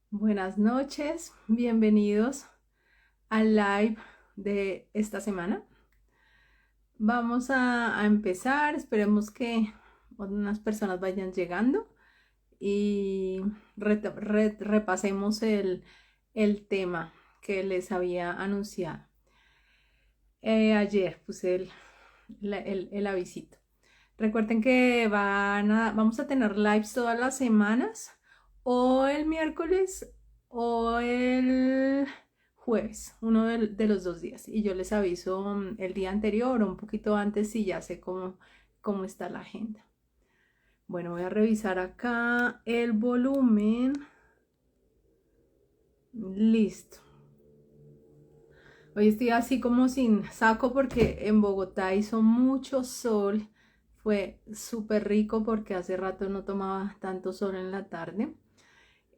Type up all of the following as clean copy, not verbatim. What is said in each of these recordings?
Buenas noches, bienvenidos al live de esta semana. Vamos a empezar, esperemos que unas personas vayan llegando y repasemos el tema que les había anunciado. Ayer puse el avisito. Recuerden que vamos a tener lives todas las semanas, o el miércoles o el jueves, uno de los dos días. Y yo les aviso el día anterior o un poquito antes si ya sé cómo está la agenda. Bueno, voy a revisar acá el volumen. Listo. Hoy estoy así como sin saco porque en Bogotá hizo mucho sol. Fue súper rico porque hace rato no tomaba tanto sol en la tarde.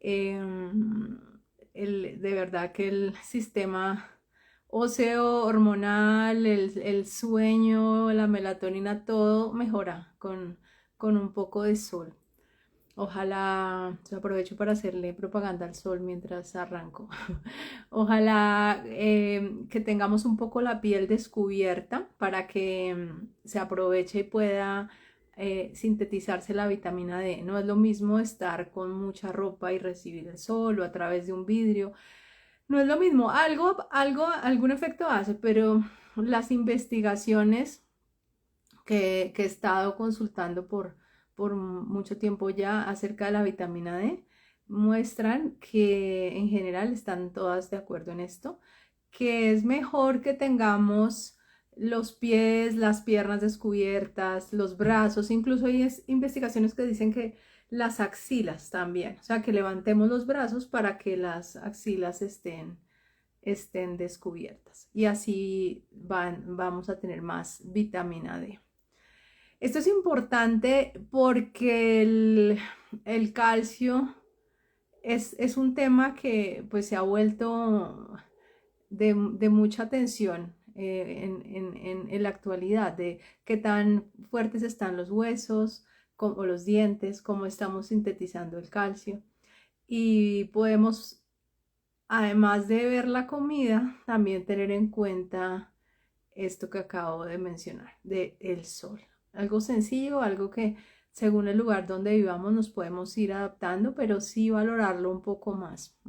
De verdad que el sistema óseo, hormonal, el sueño, la melatonina, todo mejora con un poco de sol. Ojalá, se aprovecho para hacerle propaganda al sol mientras arranco. Ojalá que tengamos un poco la piel descubierta para que se aproveche y pueda sintetizarse la vitamina D. No es lo mismo estar con mucha ropa y recibir el sol o a través de un vidrio. No es lo mismo. Algún efecto hace, pero las investigaciones que he estado consultando por mucho tiempo ya acerca de la vitamina D muestran que en general están todas de acuerdo en esto, que es mejor que tengamos los pies, las piernas descubiertas, los brazos, incluso hay investigaciones que dicen que las axilas también, o sea, que levantemos los brazos para que las axilas estén descubiertas y así vamos a tener más vitamina D. Esto es importante porque el calcio es un tema que pues se ha vuelto de mucha atención en la actualidad, de qué tan fuertes están los huesos o los dientes, cómo estamos sintetizando el calcio. Y podemos, además de ver la comida, también tener en cuenta esto que acabo de mencionar, del sol. Algo sencillo, algo que según el lugar donde vivamos nos podemos ir adaptando, pero sí valorarlo un poco más.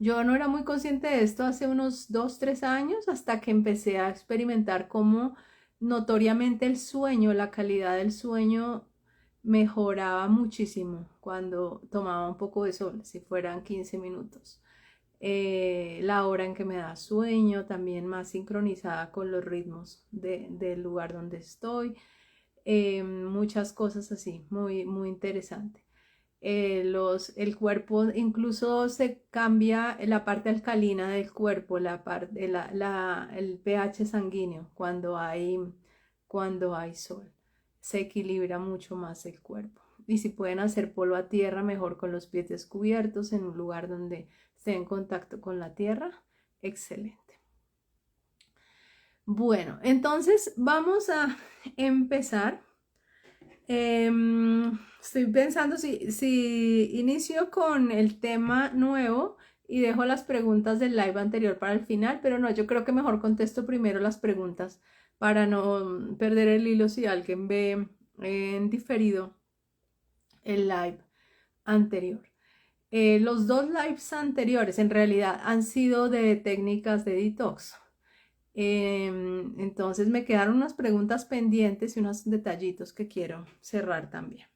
Yo no era muy consciente de esto hace unos 2, 3 años hasta que empecé a experimentar cómo notoriamente el sueño, la calidad del sueño mejoraba muchísimo cuando tomaba un poco de sol, si fueran 15 minutos. La hora en que me da sueño, también más sincronizada con los ritmos del lugar donde estoy, muchas cosas así, muy, muy interesante. El cuerpo incluso se cambia la parte alcalina del cuerpo, el pH sanguíneo cuando hay sol. Se equilibra mucho más el cuerpo. Y si pueden hacer polvo a tierra, mejor con los pies descubiertos en un lugar donde esté en contacto con la tierra. Excelente. Bueno, entonces vamos a empezar. Estoy pensando si inicio con el tema nuevo y dejo las preguntas del live anterior para el final, pero no, yo creo que mejor contesto primero las preguntas para no perder el hilo si alguien ve en diferido el live anterior. Los dos lives anteriores en realidad han sido de técnicas de detox. Entonces me quedaron unas preguntas pendientes y unos detallitos que quiero cerrar también.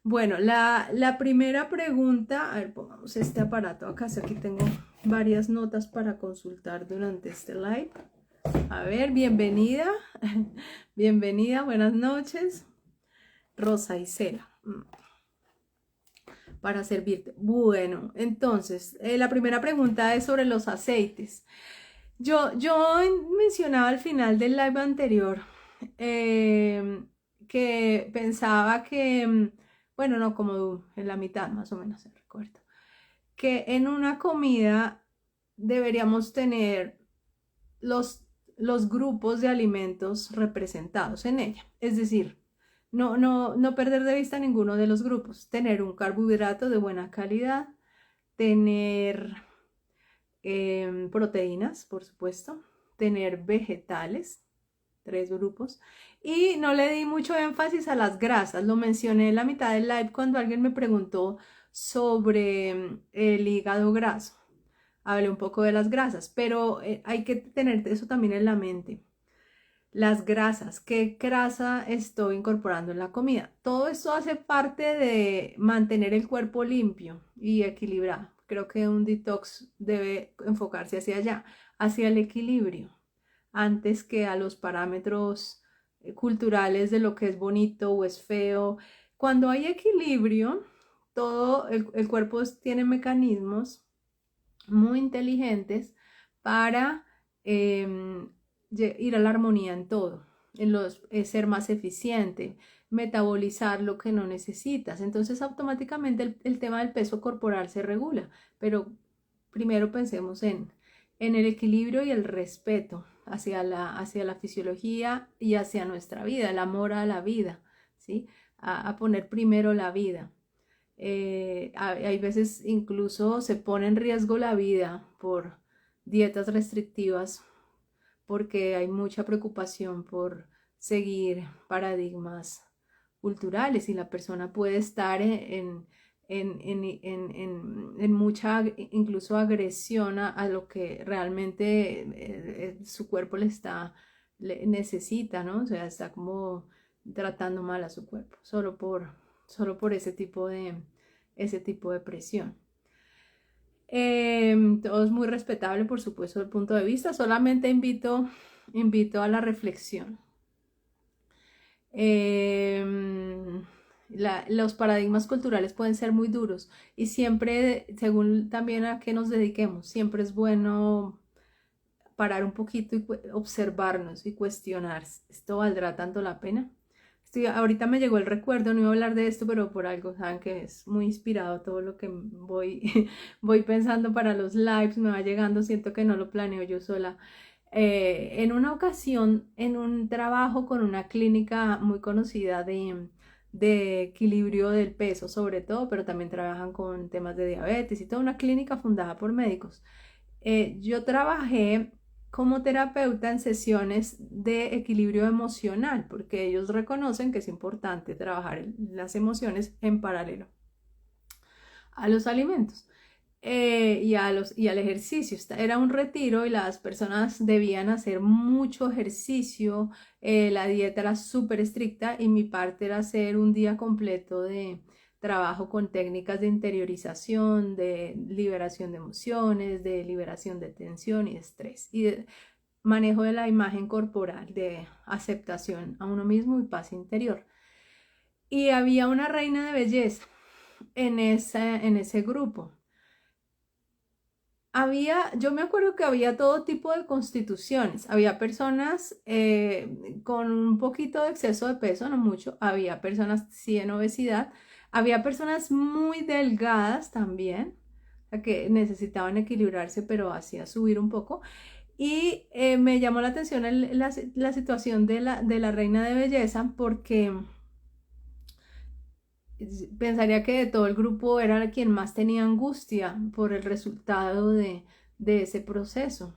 Bueno, la primera pregunta, a ver, pongamos este aparato acá, aquí tengo varias notas para consultar durante este live. A ver, bienvenida, bienvenida, buenas noches, Rosa Isela, para servirte. Bueno, entonces, la primera pregunta es sobre los aceites. Yo mencionaba al final del live anterior que pensaba que, bueno, no, como en la mitad más o menos, recuerdo, que en una comida deberíamos tener los, los grupos de alimentos representados en ella. Es decir, no perder de vista ninguno de los grupos, tener un carbohidrato de buena calidad, tener proteínas, por supuesto, tener vegetales, 3 grupos, y no le di mucho énfasis a las grasas, lo mencioné en la mitad del live cuando alguien me preguntó sobre el hígado graso. Hablé un poco de las grasas, pero hay que tener eso también en la mente. Las grasas, ¿qué grasa estoy incorporando en la comida? Todo esto hace parte de mantener el cuerpo limpio y equilibrado. Creo que un detox debe enfocarse hacia allá, hacia el equilibrio, antes que a los parámetros culturales de lo que es bonito o es feo. Cuando hay equilibrio, todo el cuerpo tiene mecanismos muy inteligentes para ir a la armonía en todo, ser más eficiente, metabolizar lo que no necesitas. Entonces automáticamente el tema del peso corporal se regula, pero primero pensemos en el equilibrio y el respeto hacia la fisiología y hacia nuestra vida, el amor a la vida, ¿sí? A poner primero la vida. Hay veces incluso se pone en riesgo la vida por dietas restrictivas porque hay mucha preocupación por seguir paradigmas culturales y la persona puede estar en mucha incluso agresión a lo que realmente su cuerpo le necesita, ¿no? O sea, está como tratando mal a su cuerpo, solo por ese tipo de presión. Todo es muy respetable, por supuesto, el punto de vista. Solamente invito a la reflexión. Los paradigmas culturales pueden ser muy duros y siempre, según también a qué nos dediquemos, siempre es bueno parar un poquito y observarnos y cuestionar, ¿esto valdrá tanto la pena? Ahorita me llegó el recuerdo, no iba a hablar de esto, pero por algo, saben que es muy inspirado todo lo que voy pensando para los lives, me va llegando, siento que no lo planeo yo sola. En una ocasión, en un trabajo con una clínica muy conocida de equilibrio del peso, sobre todo, pero también trabajan con temas de diabetes y toda una clínica fundada por médicos. Yo trabajé como terapeuta en sesiones de equilibrio emocional, porque ellos reconocen que es importante trabajar las emociones en paralelo a los alimentos y al ejercicio. Era un retiro y las personas debían hacer mucho ejercicio, la dieta era súper estricta y mi parte era hacer un día completo de trabajo con técnicas de interiorización, de liberación de emociones, de liberación de tensión y estrés y de manejo de la imagen corporal, de aceptación a uno mismo y paz interior. Y había una reina de belleza en ese grupo. Yo me acuerdo que había todo tipo de constituciones. Había personas con un poquito de exceso de peso, no mucho. Había personas sí en obesidad. Había personas muy delgadas también, o sea, que necesitaban equilibrarse, pero hacía subir un poco. Y me llamó la atención la situación de la reina de belleza porque pensaría que de todo el grupo era quien más tenía angustia por el resultado de ese proceso.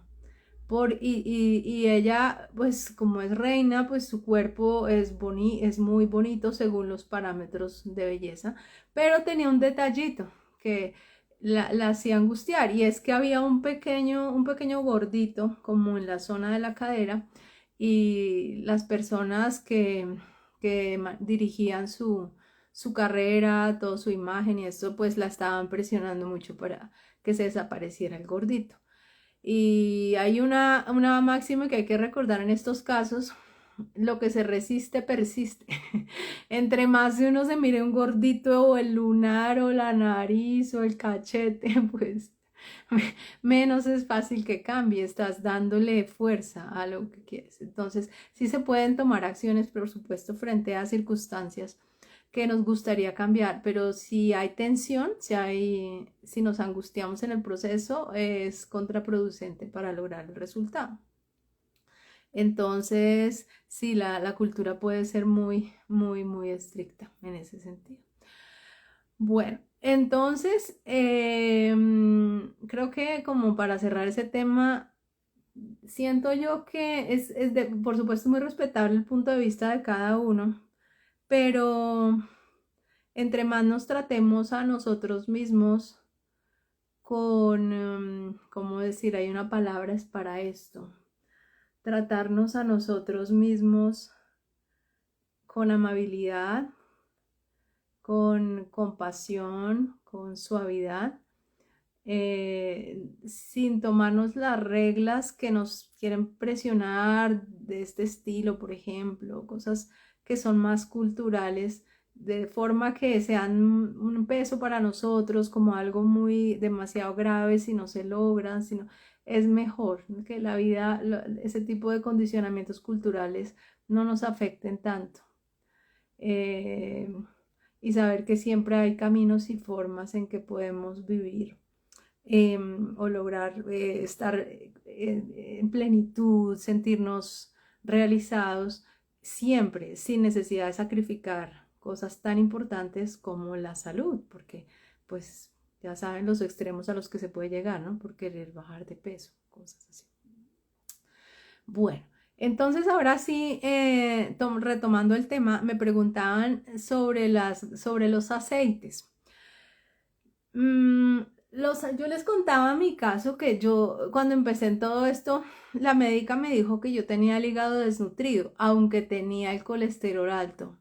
Y ella, pues como es reina, pues su cuerpo es muy bonito según los parámetros de belleza, pero tenía un detallito que la hacía angustiar y es que había un pequeño gordito como en la zona de la cadera y las personas que dirigían su carrera, toda su imagen y eso, pues la estaban presionando mucho para que se desapareciera el gordito. Y hay una máxima que hay que recordar en estos casos, lo que se resiste persiste. Entre más de uno se mire un gordito o el lunar o la nariz o el cachete, pues menos es fácil que cambie, estás dándole fuerza a lo que quieres. Entonces, sí se pueden tomar acciones, por supuesto, frente a circunstancias que nos gustaría cambiar, pero si hay tensión, si nos angustiamos en el proceso, es contraproducente para lograr el resultado. Entonces, sí, la cultura puede ser muy estricta en ese sentido. Bueno, Entonces, creo que como para cerrar ese tema, siento yo que por supuesto, muy respetable el punto de vista de cada uno, pero entre más nos tratemos a nosotros mismos con, ¿cómo decir? Hay una palabra es para esto. Tratarnos a nosotros mismos con amabilidad, con compasión, con suavidad, sin tomarnos las reglas que nos quieren presionar de este estilo, por ejemplo, cosas que son más culturales, de forma que sean un peso para nosotros, como algo muy demasiado grave si no se logran, sino es mejor que la vida, ese tipo de condicionamientos culturales no nos afecten tanto. Eh, y saber que siempre hay caminos y formas en que podemos vivir o lograr estar en plenitud, sentirnos realizados, siempre sin necesidad de sacrificar cosas tan importantes como la salud, porque pues ya saben los extremos a los que se puede llegar, ¿no? Por querer bajar de peso, cosas así. Bueno, entonces ahora sí, retomando el tema, me preguntaban sobre los aceites. Mm, yo les contaba mi caso que yo, cuando empecé en todo esto, la médica me dijo que yo tenía el hígado desnutrido, aunque tenía el colesterol alto,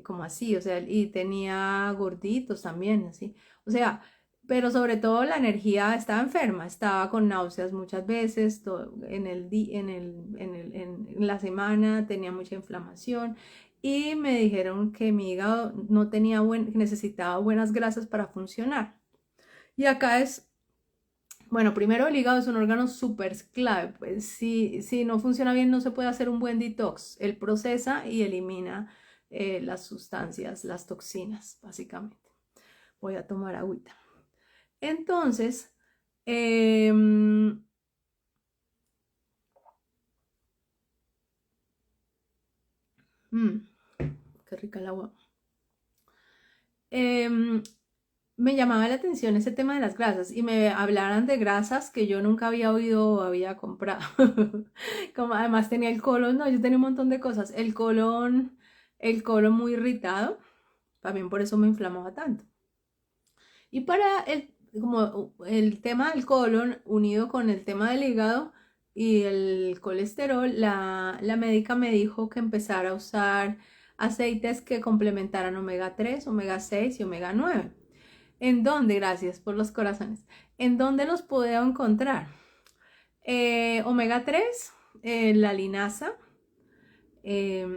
como así, o sea, y tenía gorditos también, así. O sea, pero sobre todo la energía, estaba enferma, estaba con náuseas muchas veces, en la semana tenía mucha inflamación y me dijeron que mi hígado no tenía necesitaba buenas grasas para funcionar. Y acá bueno, primero el hígado es un órgano súper clave, pues si no funciona bien no se puede hacer un buen detox. Él procesa y elimina las sustancias, las toxinas, básicamente. Voy a tomar agüita. Entonces, eh, qué rica el agua. Me llamaba la atención ese tema de las grasas y me hablaran de grasas que yo nunca había oído o había comprado. Como además tenía el colon, no, yo tenía un montón de cosas. El colon muy irritado, también por eso me inflamaba tanto. Y para como el tema del colon unido con el tema del hígado y el colesterol, la médica me dijo que empezara a usar aceites que complementaran omega 3, omega 6 y omega 9. ¿En dónde? Gracias por los corazones. ¿En dónde los puedo encontrar? Omega 3, la linaza,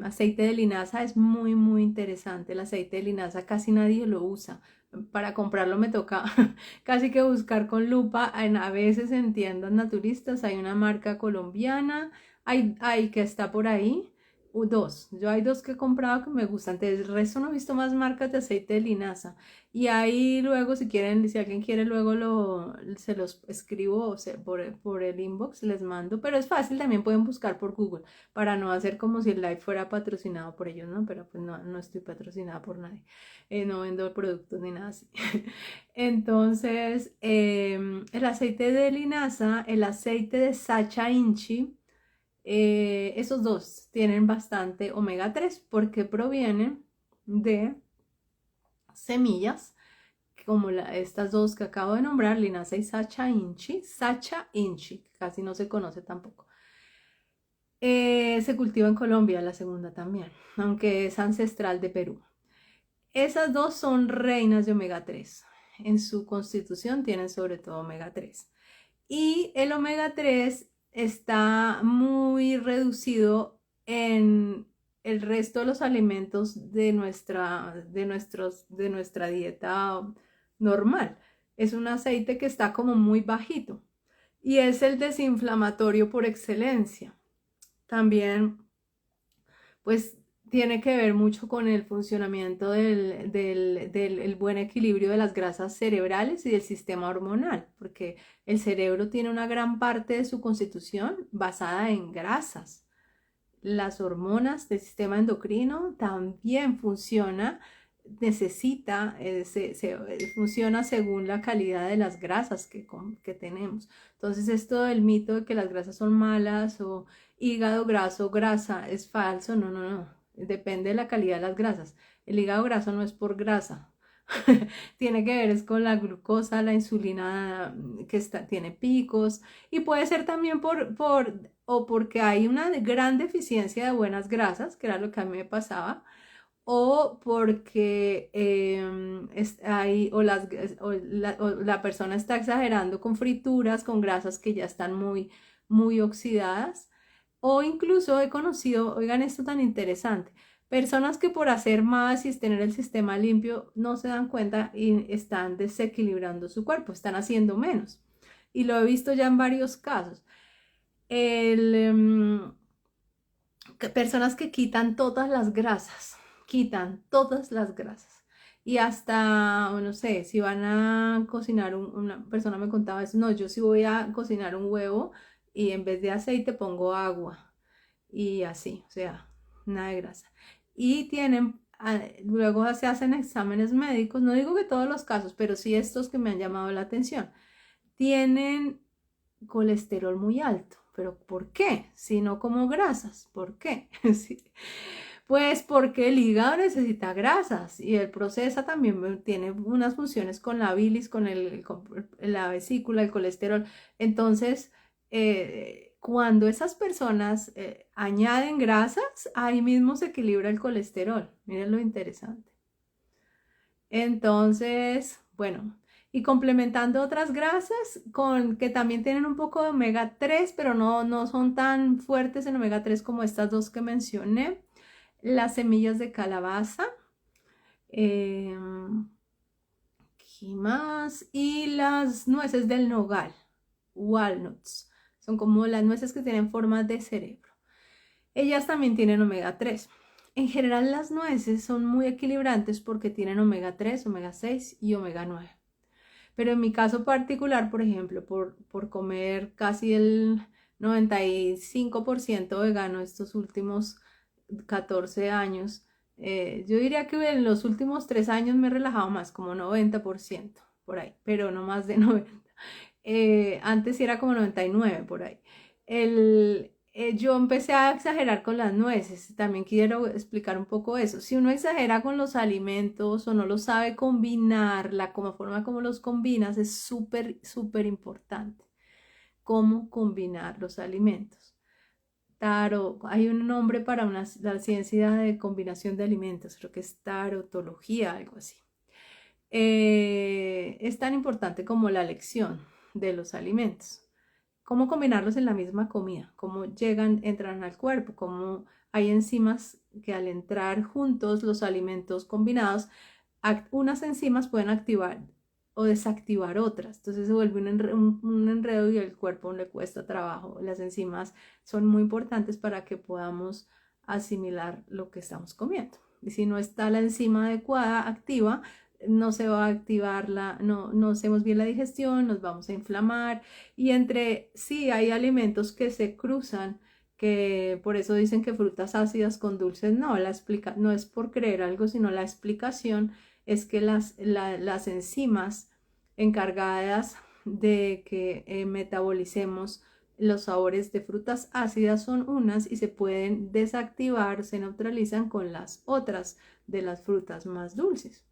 aceite de linaza es muy, muy interesante. El aceite de linaza casi nadie lo usa. Para comprarlo me toca casi que buscar con lupa. A veces en tiendas naturistas hay una marca colombiana, hay que está por ahí. Hay dos que he comprado que me gustan. El resto no he visto más marcas de aceite de linaza. Y ahí luego, si quieren, si alguien quiere, luego se los escribo por el inbox, les mando. Pero es fácil, también pueden buscar por Google para no hacer como si el live fuera patrocinado por ellos, ¿no? Pero pues no, no estoy patrocinada por nadie. No vendo productos ni nada así. Entonces, el aceite de linaza, el aceite de Sacha Inchi, esos dos tienen bastante omega 3 porque provienen de semillas como estas dos que acabo de nombrar, linaza y Sacha Inchi, casi no se conoce tampoco. Se cultiva en Colombia, la segunda también, aunque es ancestral de Perú. Esas dos son reinas de omega 3. En su constitución tienen sobre todo omega 3. Y el omega 3 está muy reducido en el resto de los alimentos de nuestra dieta normal. Es un aceite que está como muy bajito y es el desinflamatorio por excelencia. También, pues, tiene que ver mucho con el funcionamiento del buen equilibrio de las grasas cerebrales y del sistema hormonal, porque el cerebro tiene una gran parte de su constitución basada en grasas. Las hormonas del sistema endocrino también funcionan necesita, funciona según la calidad de las grasas que tenemos. Entonces esto del mito de que las grasas son malas o hígado graso, grasa, es falso. No, no, no. Depende de la calidad de las grasas. El hígado graso no es por grasa. Tiene que ver es con la glucosa, la insulina que tiene picos y puede ser también o porque hay una gran deficiencia de buenas grasas, que era lo que a mí me pasaba, o porque o la persona está exagerando con frituras, con grasas que ya están muy, muy oxidadas. O incluso he conocido, oigan esto tan interesante, personas que por hacer más y tener el sistema limpio no se dan cuenta y están desequilibrando su cuerpo, están haciendo menos. Y lo he visto ya en varios casos. Personas que quitan todas las grasas. Y hasta, no sé, si van a cocinar, una persona me contaba eso, no, yo sí voy a cocinar un huevo y en vez de aceite pongo agua y así, o sea, nada de grasa. Y luego se hacen exámenes médicos, no digo que todos los casos, pero sí estos que me han llamado la atención. Tienen colesterol muy alto. ¿Pero por qué? Si no como grasas, ¿por qué? Sí. Pues porque el hígado necesita grasas y él procesa también, tiene unas funciones con la bilis, con la vesícula, el colesterol. Entonces, cuando esas personas añaden grasas, ahí mismo se equilibra el colesterol. Miren lo interesante. Entonces, bueno, y complementando otras grasas que también tienen un poco de omega 3, pero no son tan fuertes en omega 3 como estas dos que mencioné. Las semillas de calabaza, ¿qué más? Y las nueces del nogal, walnuts, son como las nueces que tienen forma de cerebro. Ellas también tienen omega 3. En general las nueces son muy equilibrantes porque tienen omega 3, omega 6 y omega 9. Pero en mi caso particular, por ejemplo, por comer casi el 95% vegano estos últimos 14 años, yo diría que en los últimos 3 años me he relajado más, como 90% por ahí, pero no más de 90. Antes sí era como 99 por ahí. Yo empecé a exagerar con las nueces. También quiero explicar un poco eso. Si uno exagera con los alimentos o no lo sabe combinar, la forma como los combinas es súper, súper importante. Cómo combinar los alimentos. Hay un nombre para la ciencia de combinación de alimentos, creo que es tarotología, algo así. Es tan importante como la elección de los alimentos. Cómo combinarlos en la misma comida, cómo entran al cuerpo, cómo hay enzimas que al entrar juntos los alimentos combinados, unas enzimas pueden activar o desactivar otras. Entonces se vuelve un enredo y al cuerpo le cuesta trabajo. Las enzimas son muy importantes para que podamos asimilar lo que estamos comiendo. Y si no está la enzima adecuada, activa, no se va a activar no hacemos bien la digestión, nos vamos a inflamar y sí hay alimentos que se cruzan, que por eso dicen que frutas ácidas con dulces, no es por creer algo, sino la explicación es que las enzimas encargadas de que metabolicemos los sabores de frutas ácidas son unas y se pueden desactivar, se neutralizan con las otras de las frutas más dulces.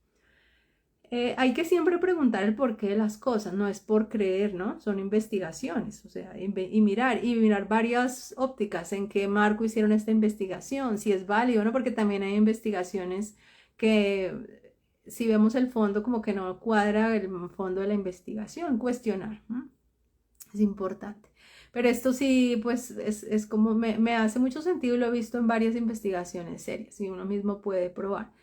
Hay que siempre preguntar el porqué de las cosas, no es por creer, ¿no? Son investigaciones, o sea, y mirar varias ópticas en qué marco hicieron esta investigación, si es válido, ¿no? Porque también hay investigaciones que si vemos el fondo como que no cuadra el fondo de la investigación, cuestionar, ¿no? Es importante. Pero esto sí, pues es como me hace mucho sentido y lo he visto en varias investigaciones serias y uno mismo puede probar.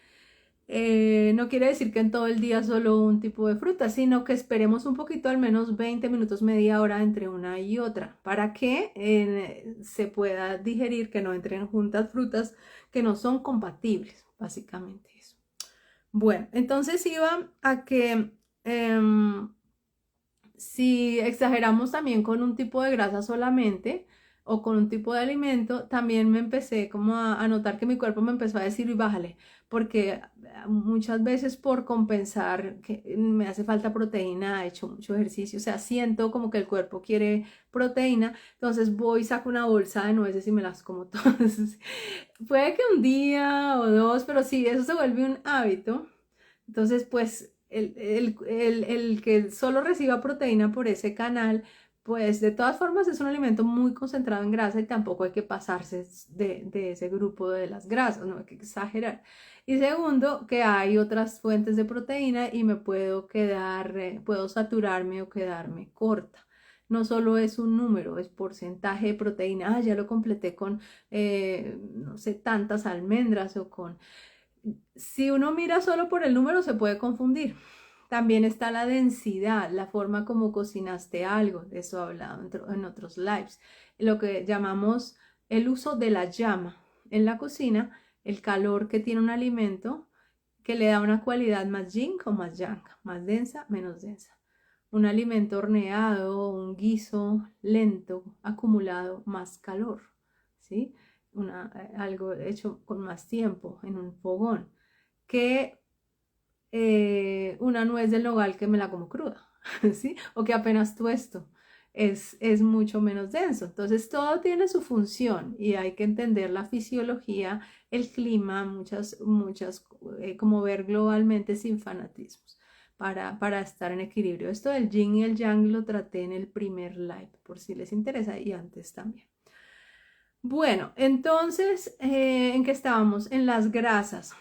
No quiere decir que en todo el día solo un tipo de fruta, sino que esperemos un poquito, al menos 20 minutos, media hora entre una y otra, para que se pueda digerir, que no entren juntas frutas que no son compatibles, básicamente eso. Bueno, entonces iba a que si exageramos también con un tipo de grasa solamente o con un tipo de alimento, también me empecé como a notar que mi cuerpo me empezó a decir, y bájale, porque muchas veces por compensar que me hace falta proteína, he hecho mucho ejercicio, o sea, siento como que el cuerpo quiere proteína, entonces voy y saco una bolsa de nueces y me las como todas. Puede que un día o dos, pero sí, eso se vuelve un hábito. Entonces, pues el que solo reciba proteína por ese canal, pues de todas formas es un alimento muy concentrado en grasa y tampoco hay que pasarse de ese grupo de las grasas, no hay que exagerar. Y segundo, que hay otras fuentes de proteína y me puedo quedar, puedo saturarme o quedarme corta. No solo es un número, es porcentaje de proteína. Ah, ya lo completé con, no sé, tantas almendras o con... Si uno mira solo por el número se puede confundir. También está la densidad, la forma como cocinaste algo, de eso he hablado en otros lives. Lo que llamamos el uso de la llama en la cocina, el calor que tiene un alimento que le da una cualidad más yin o más yang, más densa, menos densa. Un alimento horneado, un guiso lento, acumulado, más calor, ¿sí? Algo hecho con más tiempo en un fogón que una nuez del nogal que me la como cruda, ¿sí? O que apenas tuesto. Es mucho menos denso. Entonces todo tiene su función y hay que entender la fisiología, el clima, como ver globalmente sin fanatismos para estar en equilibrio. Esto del yin y el yang lo traté en el primer live, por si les interesa, y antes también. Bueno, entonces, ¿en qué estábamos? En las grasas.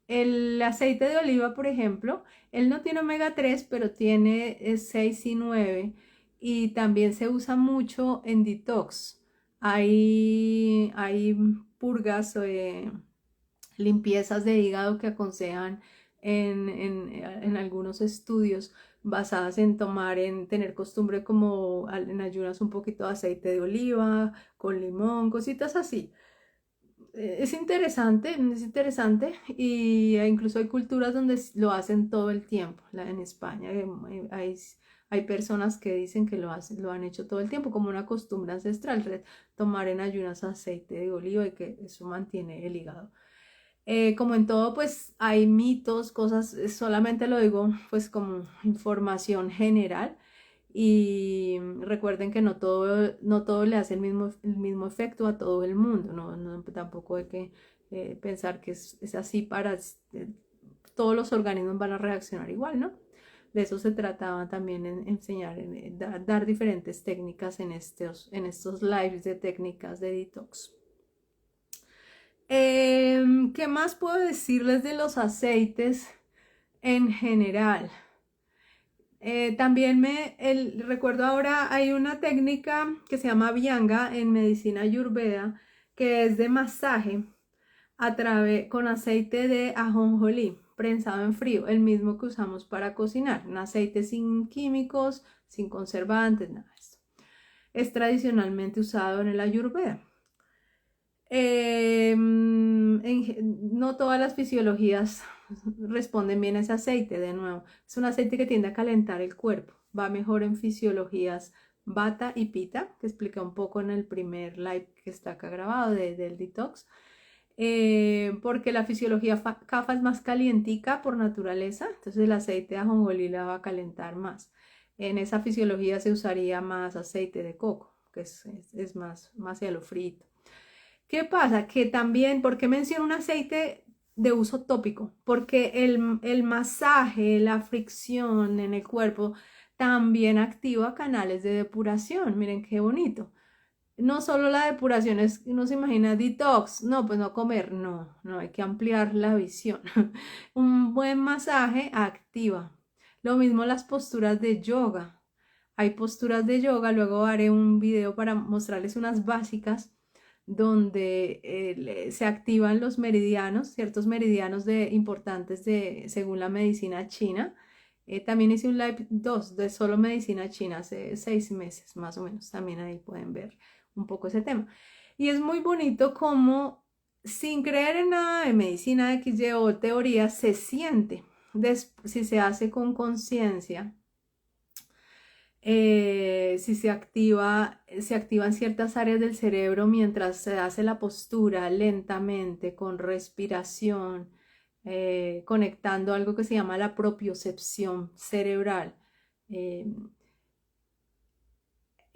El aceite de oliva, por ejemplo, él no tiene omega 3, pero tiene 6 y 9 y también se usa mucho en detox. Hay purgas o limpiezas de hígado que aconsejan en algunos estudios basadas en tener costumbre como en ayunas un poquito de aceite de oliva, con limón, cositas así. Es interesante y incluso hay culturas donde lo hacen todo el tiempo. En España hay personas que dicen que lo han hecho todo el tiempo como una costumbre ancestral, tomar en ayunas aceite de oliva y que eso mantiene el hígado. Como en todo, pues hay mitos, cosas, solamente lo digo pues como información general y recuerden que no todo le hace el mismo efecto a todo el mundo, tampoco hay que pensar que es así todos los organismos van a reaccionar igual, ¿no? De eso se trataba también en enseñar, dar diferentes técnicas en estos lives de técnicas de detox. ¿Qué más puedo decirles de los aceites en general? También recuerdo ahora, hay una técnica que se llama Vyanga en medicina ayurveda, que es de masaje con aceite de ajonjolí prensado en frío, el mismo que usamos para cocinar, un aceite sin químicos, sin conservantes, nada de esto. Es tradicionalmente usado en el ayurveda. No todas las fisiologías responden bien a ese aceite, de nuevo. Es un aceite que tiende a calentar el cuerpo. Va mejor en fisiologías Vata y Pitta, que expliqué un poco en el primer live que está acá grabado del detox. Porque la fisiología Kapha es más calientica por naturaleza, entonces el aceite de ajonjolí la va a calentar más. En esa fisiología se usaría más aceite de coco, que es más hacia lo frito. ¿Qué pasa? Que también, ¿por qué menciono un aceite de uso tópico? Porque el masaje, la fricción en el cuerpo también activa canales de depuración. Miren qué bonito. No solo la depuración es, uno se imagina detox, no, pues no comer, no, hay que ampliar la visión. Un buen masaje activa. Lo mismo las posturas de yoga. Hay posturas de yoga, luego haré un video para mostrarles unas básicas donde se activan los meridianos, ciertos meridianos importantes según la medicina china. También hice un live 2 de solo medicina china hace 6 meses más o menos, también ahí pueden ver un poco ese tema. Y es muy bonito como sin creer en nada de medicina XY o teoría se siente, si se hace con conciencia. Si se activan ciertas áreas del cerebro mientras se hace la postura lentamente, con respiración, conectando algo que se llama la propiocepción cerebral. Eh,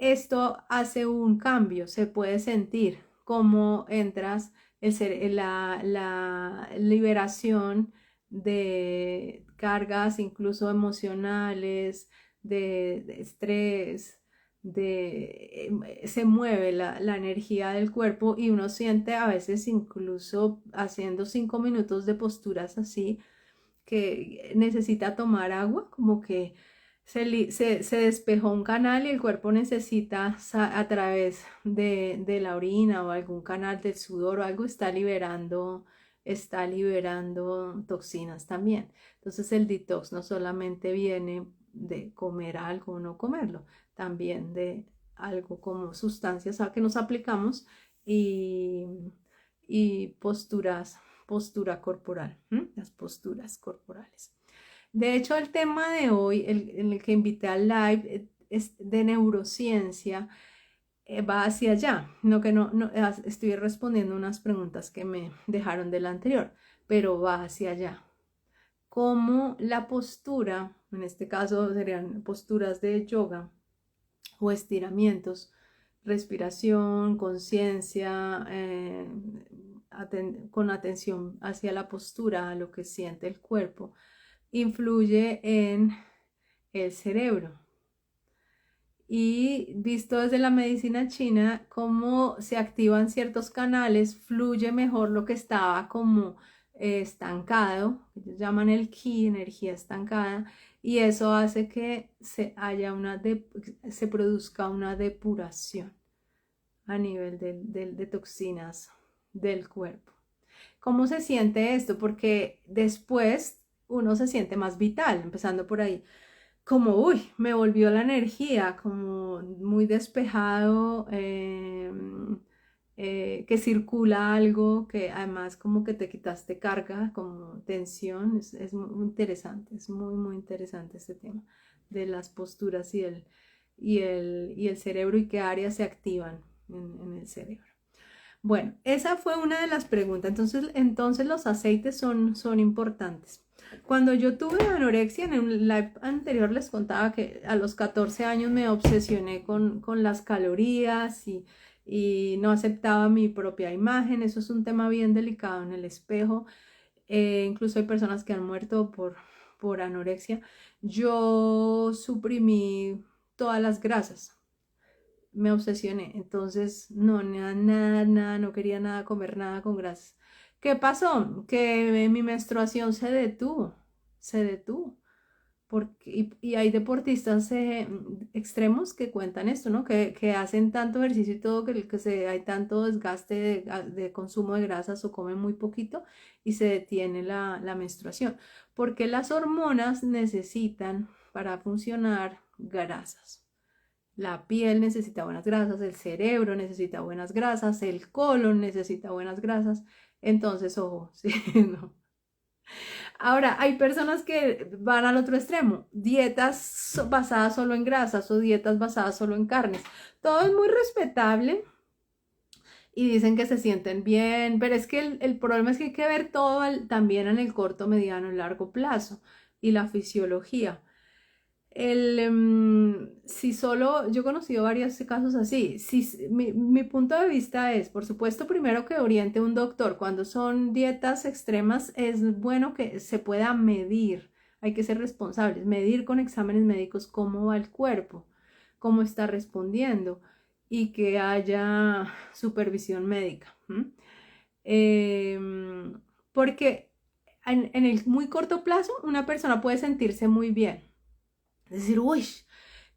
Esto hace un cambio, se puede sentir cómo entras, la liberación de cargas incluso emocionales, de estrés, se mueve la energía del cuerpo y uno siente a veces incluso haciendo 5 minutos de posturas así que necesita tomar agua, como que se despejó un canal y el cuerpo necesita a través de la orina o algún canal del sudor o algo está liberando toxinas también. Entonces el detox no solamente viene de comer algo o no comerlo, también de algo como sustancias que nos aplicamos y, y postura corporal, las posturas corporales. De hecho, el tema de hoy, en el que invité al live, es de neurociencia, va hacia allá. No que estoy respondiendo unas preguntas que me dejaron del anterior, pero va hacia allá. Cómo la postura, en este caso serían posturas de yoga o estiramientos, respiración, conciencia, con atención hacia la postura, a lo que siente el cuerpo, influye en el cerebro. Y visto desde la medicina china, cómo se activan ciertos canales, fluye mejor lo que estaba como estancado, ellos llaman el ki, energía estancada, y eso hace que se produzca una depuración a nivel de toxinas del cuerpo. ¿Cómo se siente esto? Porque después uno se siente más vital, empezando por ahí, como, uy, me volvió la energía, como muy despejado, que circula algo, que además como que te quitaste carga, como tensión, es muy interesante, es muy, muy interesante este tema de las posturas y el cerebro y qué áreas se activan en el cerebro. Bueno, esa fue una de las preguntas. Entonces los aceites son importantes. Cuando yo tuve anorexia, en un live anterior les contaba que a los 14 años me obsesioné con las calorías y no aceptaba mi propia imagen. Eso es un tema bien delicado en el espejo. Incluso hay personas que han muerto por anorexia. Yo suprimí todas las grasas, me obsesioné. Entonces, no, nada, no quería nada, comer nada con grasas. ¿Qué pasó? Que mi menstruación se detuvo. Y hay deportistas extremos que cuentan esto, ¿no? Que hacen tanto ejercicio y todo, hay tanto desgaste de consumo de grasas o comen muy poquito y se detiene la menstruación. Porque las hormonas necesitan para funcionar grasas. La piel necesita buenas grasas, el cerebro necesita buenas grasas, el colon necesita buenas grasas. Entonces, ojo, sí, no. Ahora, hay personas que van al otro extremo, dietas basadas solo en grasas o dietas basadas solo en carnes. Todo es muy respetable y dicen que se sienten bien, pero es que el problema es que hay que ver todo también en el corto, mediano y largo plazo y la fisiología. Si solo, yo he conocido varios casos así, mi punto de vista es, por supuesto, primero que oriente un doctor. Cuando son dietas extremas es bueno que se pueda medir, hay que ser responsables, medir con exámenes médicos cómo va el cuerpo, cómo está respondiendo y que haya supervisión médica. Porque en el muy corto plazo una persona puede sentirse muy bien. Es decir, uy,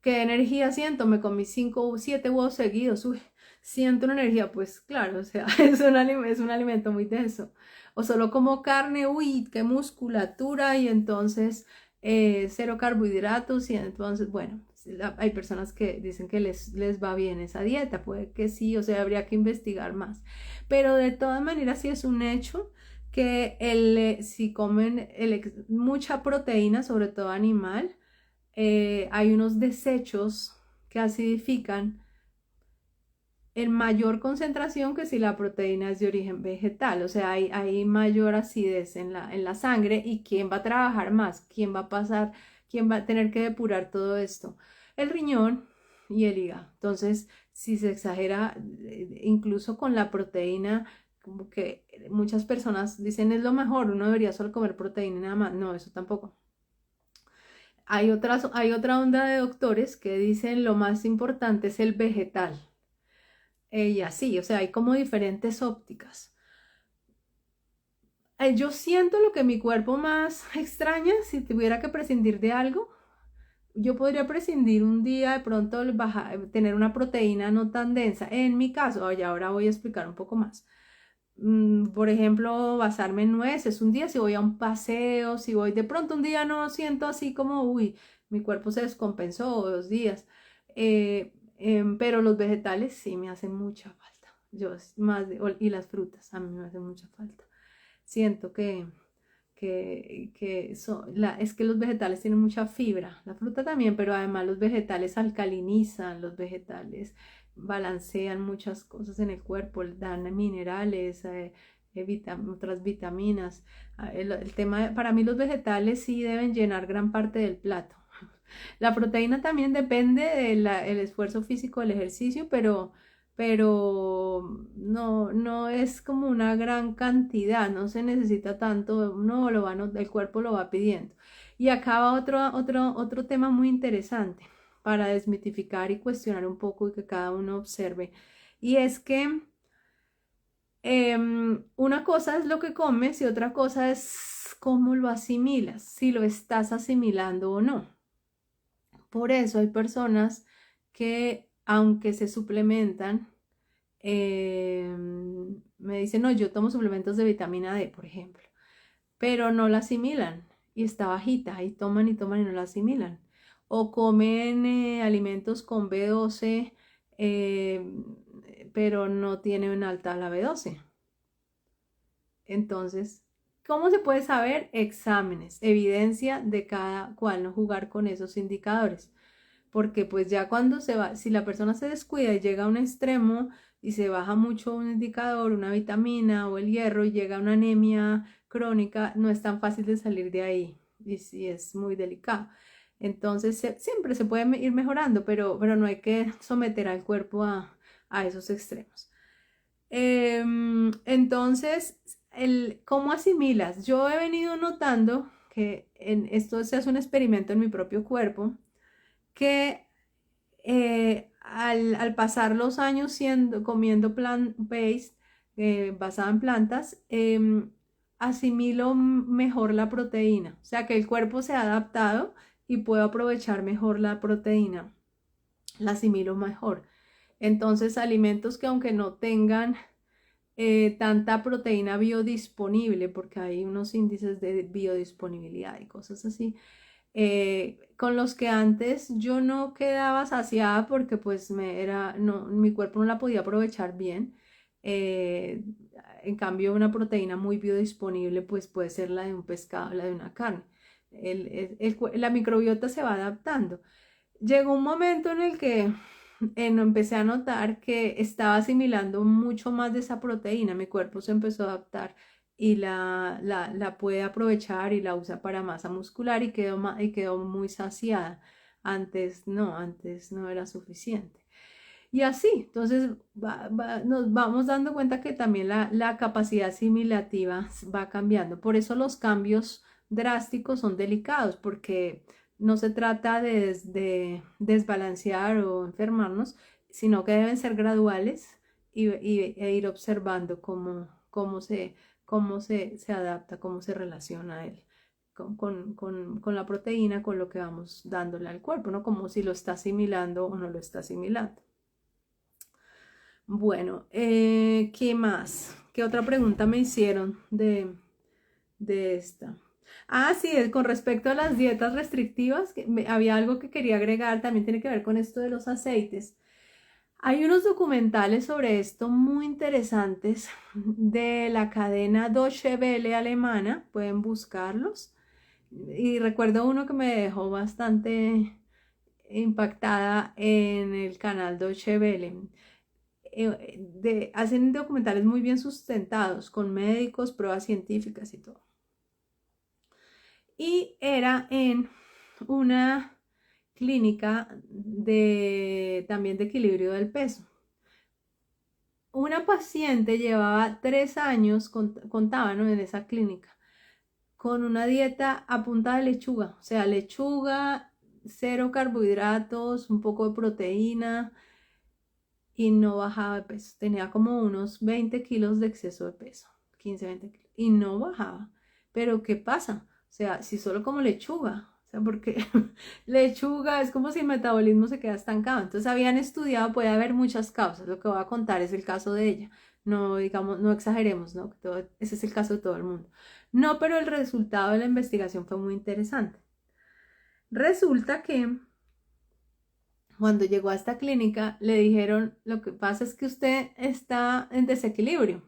qué energía siento, me comí 5 o 7 huevos seguidos, uy, siento una energía, pues claro, o sea, es un alimento muy denso. O solo como carne, uy, qué musculatura y entonces cero carbohidratos y entonces, bueno, hay personas que dicen que les va bien esa dieta, puede que sí, o sea, habría que investigar más. Pero de todas maneras sí es un hecho que si comen mucha proteína, sobre todo animal, hay unos desechos que acidifican en mayor concentración que si la proteína es de origen vegetal, o sea, hay mayor acidez en la sangre. ¿Y quién va a trabajar más? ¿Quién va a pasar? ¿Quién va a tener que depurar todo esto? El riñón y el hígado. Entonces, si se exagera, incluso con la proteína, como que muchas personas dicen es lo mejor, uno debería solo comer proteína y nada más. No, eso tampoco. Hay otra onda de doctores que dicen lo más importante es el vegetal. Y así, o sea, hay como diferentes ópticas. Yo siento lo que mi cuerpo más extraña, si tuviera que prescindir de algo, yo podría prescindir un día de pronto tener una proteína no tan densa. En mi caso, y ahora voy a explicar un poco más. Por ejemplo, basarme en nueces. Un día si voy a un paseo, si voy de pronto un día no siento así como, uy, mi cuerpo se descompensó 2 días. Pero los vegetales sí me hacen mucha falta. Y las frutas a mí me hacen mucha falta. Siento es que los vegetales tienen mucha fibra, la fruta también, pero además los vegetales alcalinizan, los vegetales balancean muchas cosas en el cuerpo, dan minerales, otras vitaminas. El tema, para mí los vegetales sí deben llenar gran parte del plato. La proteína también depende del esfuerzo físico del ejercicio, pero no es como una gran cantidad, no se necesita tanto, el cuerpo lo va pidiendo. Y acá va otro tema muy interesante para desmitificar y cuestionar un poco y que cada uno observe. Y es que una cosa es lo que comes y otra cosa es cómo lo asimilas, si lo estás asimilando o no. Por eso hay personas que, aunque se suplementan, me dicen, no, yo tomo suplementos de vitamina D, por ejemplo, pero no la asimilan y está bajita y toman y toman y no la asimilan. O comen alimentos con B12, pero no tienen alta la B12. Entonces, ¿cómo se puede saber? Exámenes, evidencia de cada cual, no jugar con esos indicadores. Porque pues ya cuando se va, si la persona se descuida y llega a un extremo y se baja mucho un indicador, una vitamina o el hierro y llega a una anemia crónica, no es tan fácil de salir de ahí y sí es muy delicado. Entonces siempre se puede ir mejorando, pero no hay que someter al cuerpo a esos extremos. Entonces, ¿cómo asimilas? Yo he venido notando que en esto se hace un experimento en mi propio cuerpo, que al pasar los años comiendo plant-based, basada en plantas, asimilo mejor la proteína. O sea que el cuerpo se ha adaptado y puedo aprovechar mejor la proteína. La asimilo mejor. Entonces, alimentos que aunque no tengan tanta proteína biodisponible, porque hay unos índices de biodisponibilidad y cosas así, con los que antes yo no quedaba saciada porque pues mi cuerpo no la podía aprovechar bien. Eh, en cambio, una proteína muy biodisponible pues puede ser la de un pescado, la de una carne. La microbiota se va adaptando. Llegó un momento en el que empecé a notar que estaba asimilando mucho más de esa proteína, mi cuerpo se empezó a adaptar y la puede aprovechar y la usa para masa muscular y quedó muy saciada. Antes no era suficiente. Y así, entonces nos vamos dando cuenta que también la capacidad asimilativa va cambiando. Por eso los cambios drásticos son delicados, porque no se trata de desbalancear o enfermarnos, sino que deben ser graduales e ir observando cómo se adapta, cómo se relaciona él con la proteína, con lo que vamos dándole al cuerpo, ¿no? Como si lo está asimilando o no lo está asimilando. Bueno, ¿qué más? ¿Qué otra pregunta me hicieron de esta? Ah, sí, con respecto a las dietas restrictivas, había algo que quería agregar, también tiene que ver con esto de los aceites. Hay unos documentales sobre esto muy interesantes de la cadena Deutsche Welle alemana, pueden buscarlos. Y recuerdo uno que me dejó bastante impactada en el canal Deutsche Welle. hacen documentales muy bien sustentados, con médicos, pruebas científicas y todo. Y era en una clínica también de equilibrio del peso. Una paciente llevaba 3 años, contaba, ¿no?, en esa clínica, con una dieta a punta de lechuga, o sea, lechuga, cero carbohidratos, un poco de proteína, y no bajaba de peso. Tenía como unos 20 kilos de exceso de peso, 15, 20 kilos, y no bajaba. Pero ¿qué pasa? O sea, si solo como lechuga, o sea, porque lechuga es como si el metabolismo se queda estancado. Entonces habían estudiado, puede haber muchas causas. Lo que voy a contar es el caso de ella. No, digamos, no exageremos, ¿no? Ese es el caso de todo el mundo. No, pero el resultado de la investigación fue muy interesante. Resulta que cuando llegó a esta clínica le dijeron, lo que pasa es que usted está en desequilibrio.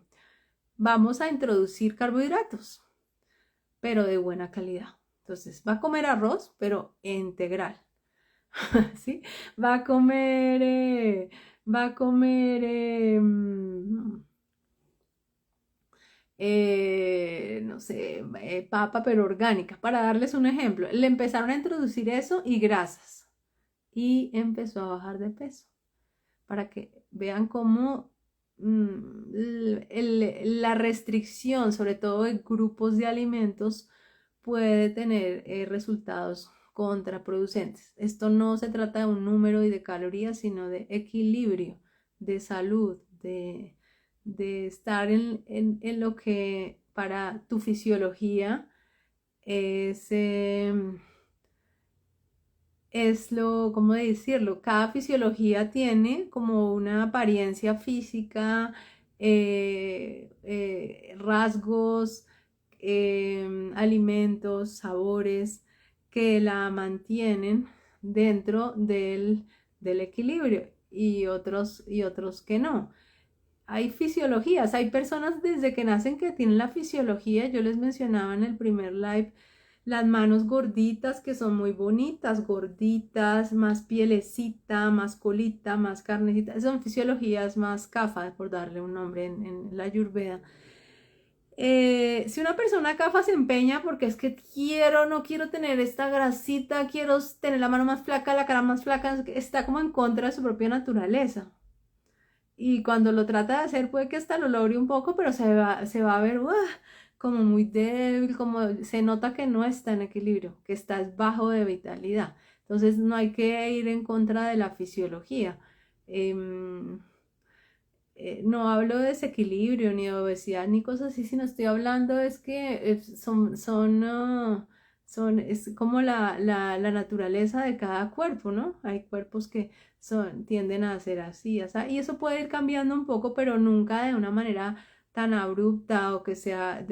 Vamos a introducir carbohidratos, pero de buena calidad. Entonces, va a comer arroz, pero integral. ¿Sí? Va a comer, no sé, papa, pero orgánica. Para darles un ejemplo, le empezaron a introducir eso y grasas. Y empezó a bajar de peso. Para que vean cómo la restricción, sobre todo de grupos de alimentos, puede tener resultados contraproducentes. Esto no se trata de un número y de calorías, sino de equilibrio, de salud, de estar en lo que para tu fisiología es, ¿cómo decirlo? Cada fisiología tiene como una apariencia física, rasgos, alimentos, sabores que la mantienen dentro del equilibrio y otros que no. Hay fisiologías, hay personas desde que nacen que tienen la fisiología. Yo les mencionaba en el primer live las manos gorditas, que son muy bonitas, gorditas, más pielecita, más colita, más carnecita. Son fisiologías más kafa, por darle un nombre en la Ayurveda. Si una persona kafa se empeña porque es que no quiero tener esta grasita, quiero tener la mano más flaca, la cara más flaca, está como en contra de su propia naturaleza. Y cuando lo trata de hacer puede que hasta lo logre un poco, pero se va a ver como muy débil, como se nota que no está en equilibrio, que está bajo de vitalidad. Entonces no hay que ir en contra de la fisiología. No hablo de desequilibrio, ni de obesidad, ni cosas así, sino estoy hablando es que es como la naturaleza de cada cuerpo, ¿no? Hay cuerpos que tienden a ser así, y eso puede ir cambiando un poco, pero nunca de una manera tan abrupta o que sea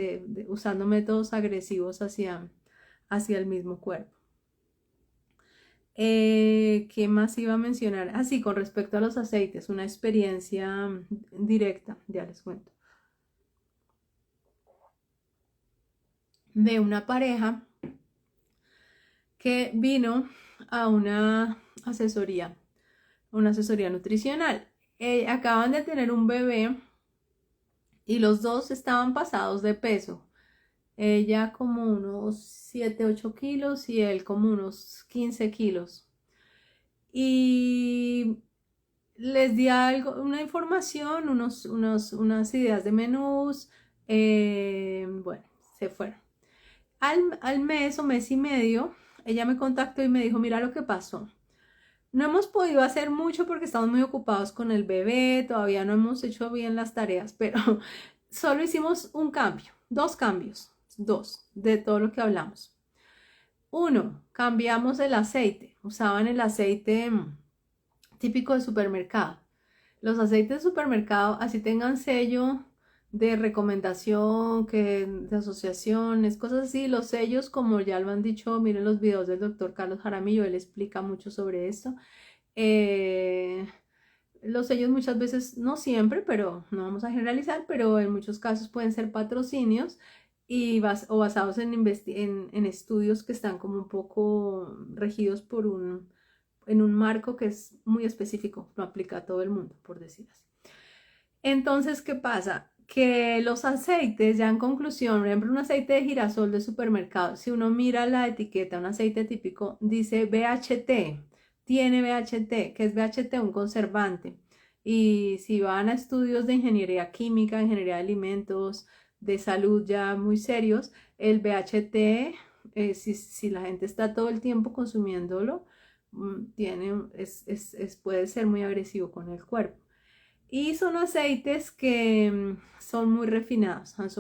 usando métodos agresivos hacia el mismo cuerpo. ¿Qué más iba a mencionar? Así, con respecto a los aceites, una experiencia directa, ya les cuento. De una pareja que vino a una asesoría nutricional. Acaban de tener un bebé y los dos estaban pasados de peso. Ella como unos 7, 8 kilos y él como unos 15 kilos. Y les di una información, unas ideas de menús. Bueno, se fueron. Al mes o mes y medio, ella me contactó y me dijo, mira lo que pasó. No hemos podido hacer mucho porque estamos muy ocupados con el bebé, todavía no hemos hecho bien las tareas, pero solo hicimos un cambio, dos cambios, de todo lo que hablamos. Uno, cambiamos el aceite, usaban el aceite típico de supermercado. Los aceites de supermercado, así tengan sello de recomendación, de asociaciones, cosas así, los sellos, como ya lo han dicho, miren los videos del doctor Carlos Jaramillo, él explica mucho sobre esto. Los sellos muchas veces, no siempre, pero no vamos a generalizar, pero en muchos casos pueden ser patrocinios o basados en estudios que están como un poco regidos en un marco que es muy específico, no aplica a todo el mundo, por decir así. Entonces, ¿qué pasa? Que los aceites, ya en conclusión, por ejemplo, un aceite de girasol de supermercado, si uno mira la etiqueta, un aceite típico, dice BHT, tiene BHT, que es BHT, un conservante. Y si van a estudios de ingeniería química, ingeniería de alimentos, de salud ya muy serios, el BHT, si la gente está todo el tiempo consumiéndolo, puede ser muy agresivo con el cuerpo. Y son aceites que son muy refinados, han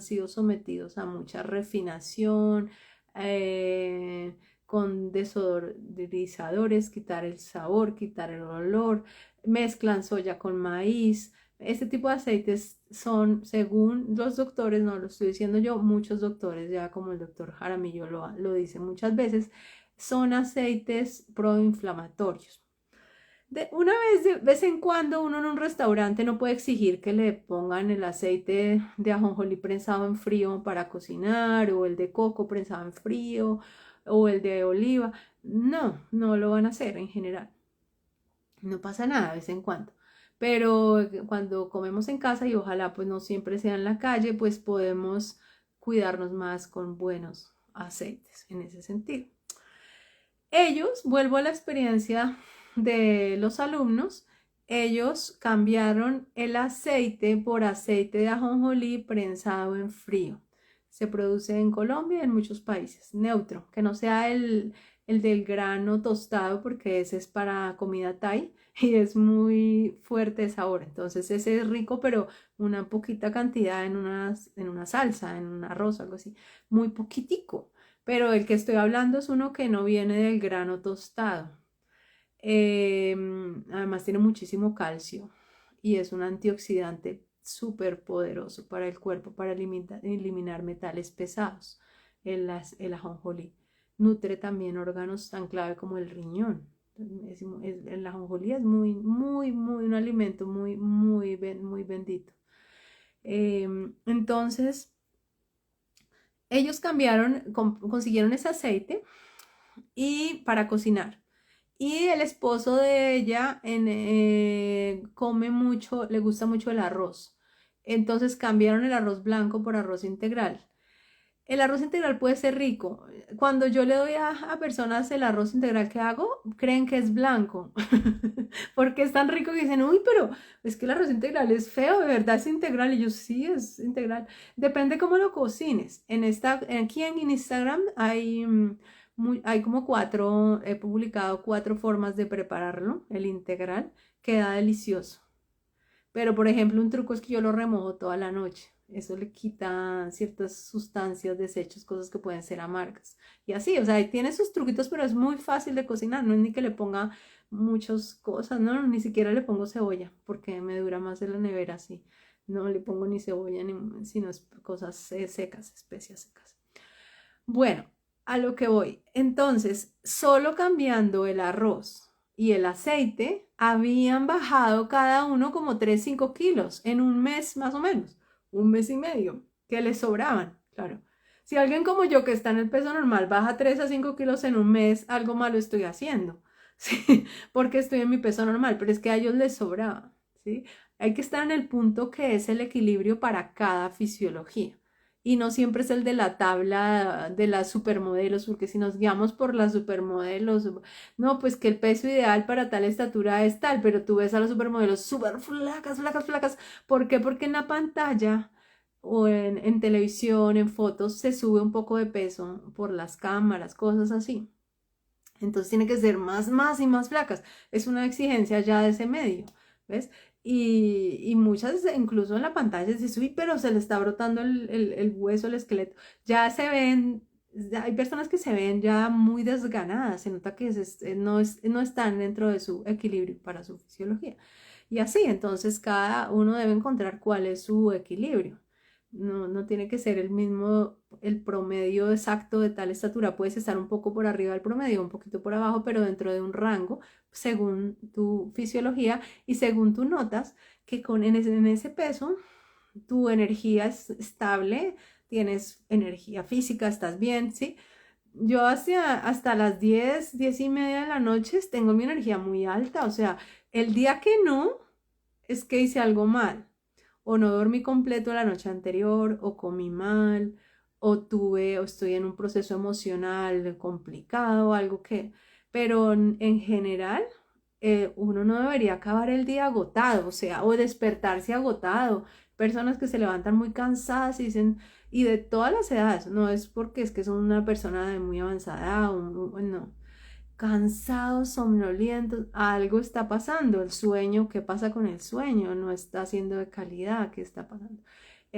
sido sometidos a mucha refinación, eh, con desodorizadores, quitar el sabor, quitar el olor, mezclan soya con maíz. Este tipo de aceites son, según los doctores, no lo estoy diciendo yo, muchos doctores, ya como el doctor Jaramillo lo dice muchas veces, son aceites proinflamatorios. De vez en cuando uno en un restaurante no puede exigir que le pongan el aceite de ajonjolí prensado en frío para cocinar, o el de coco prensado en frío, o el de oliva. No, no lo van a hacer en general. No pasa nada de vez en cuando. Pero cuando comemos en casa, y ojalá pues no siempre sea en la calle, pues podemos cuidarnos más con buenos aceites en ese sentido. Ellos, vuelvo a la experiencia de los alumnos, ellos cambiaron el aceite por aceite de ajonjolí prensado en frío. Se produce en Colombia y en muchos países, neutro, que no sea el del grano tostado, porque ese es para comida Thai y es muy fuerte de sabor. Entonces ese es rico, pero una poquita cantidad en una salsa, en un arroz, algo así, muy poquitico. Pero el que estoy hablando es uno que no viene del grano tostado. Además tiene muchísimo calcio y es un antioxidante súper poderoso para el cuerpo, para eliminar metales pesados. El ajonjolí nutre también órganos tan clave como el riñón. El ajonjolí es un alimento muy bendito. Entonces, ellos consiguieron ese aceite y para cocinar. Y el esposo de ella come mucho, le gusta mucho el arroz. Entonces cambiaron el arroz blanco por arroz integral. El arroz integral puede ser rico. Cuando yo le doy a personas el arroz integral que hago, creen que es blanco. Porque es tan rico que dicen, uy, pero es que el arroz integral es feo, de verdad es integral. Y yo, sí, es integral. Depende cómo lo cocines. Aquí en Instagram hay como he publicado 4 formas de prepararlo, el integral. Queda delicioso. Pero, por ejemplo, un truco es que yo lo remojo toda la noche. Eso le quita ciertas sustancias, desechos, cosas que pueden ser amargas. Y así, o sea, tiene sus truquitos, pero es muy fácil de cocinar. No es ni que le ponga muchas cosas, no, ni siquiera le pongo cebolla, porque me dura más en la nevera así. No le pongo ni cebolla, sino cosas secas, especias secas. Bueno, a lo que voy. Entonces, solo cambiando el arroz y el aceite, habían bajado cada uno como 3, 5 kilos en un mes más o menos, un mes y medio, que les sobraban, claro. Si alguien como yo que está en el peso normal baja 3 a 5 kilos en un mes, algo malo estoy haciendo, ¿sí? Porque estoy en mi peso normal, pero es que a ellos les sobraba, ¿sí? Hay que estar en el punto que es el equilibrio para cada fisiología. Y no siempre es el de la tabla de las supermodelos, porque si nos guiamos por las supermodelos, no, pues que el peso ideal para tal estatura es tal, pero tú ves a los supermodelos súper flacas, flacas, flacas. ¿Por qué? Porque en la pantalla o en televisión, en fotos, se sube un poco de peso por las cámaras, cosas así. Entonces tiene que ser más y más flacas. Es una exigencia ya de ese medio, ¿ves? Y muchas, incluso en la pantalla, dices, uy, pero se le está brotando el hueso, el esqueleto. Ya se ven, hay personas que se ven ya muy desganadas, se nota que no están dentro de su equilibrio para su fisiología. Y así, entonces cada uno debe encontrar cuál es su equilibrio. No tiene que ser el mismo, el promedio exacto de tal estatura. Puedes estar un poco por arriba del promedio, un poquito por abajo, pero dentro de un rango según tu fisiología y según tú notas que en ese peso tu energía es estable, tienes energía física, estás bien, ¿sí? Yo hasta las 10, 10:30 de la noche tengo mi energía muy alta, o sea, el día que no, es que hice algo mal, o no dormí completo la noche anterior, o comí mal, o estoy en un proceso emocional complicado, algo que, pero en general uno no debería acabar el día agotado, o sea, o despertarse agotado. Personas que se levantan muy cansadas y dicen, y de todas las edades, no es porque es que son una persona de muy avanzada, no, cansados, somnolientos, algo está pasando, el sueño, ¿qué pasa con el sueño? No está siendo de calidad, ¿qué está pasando?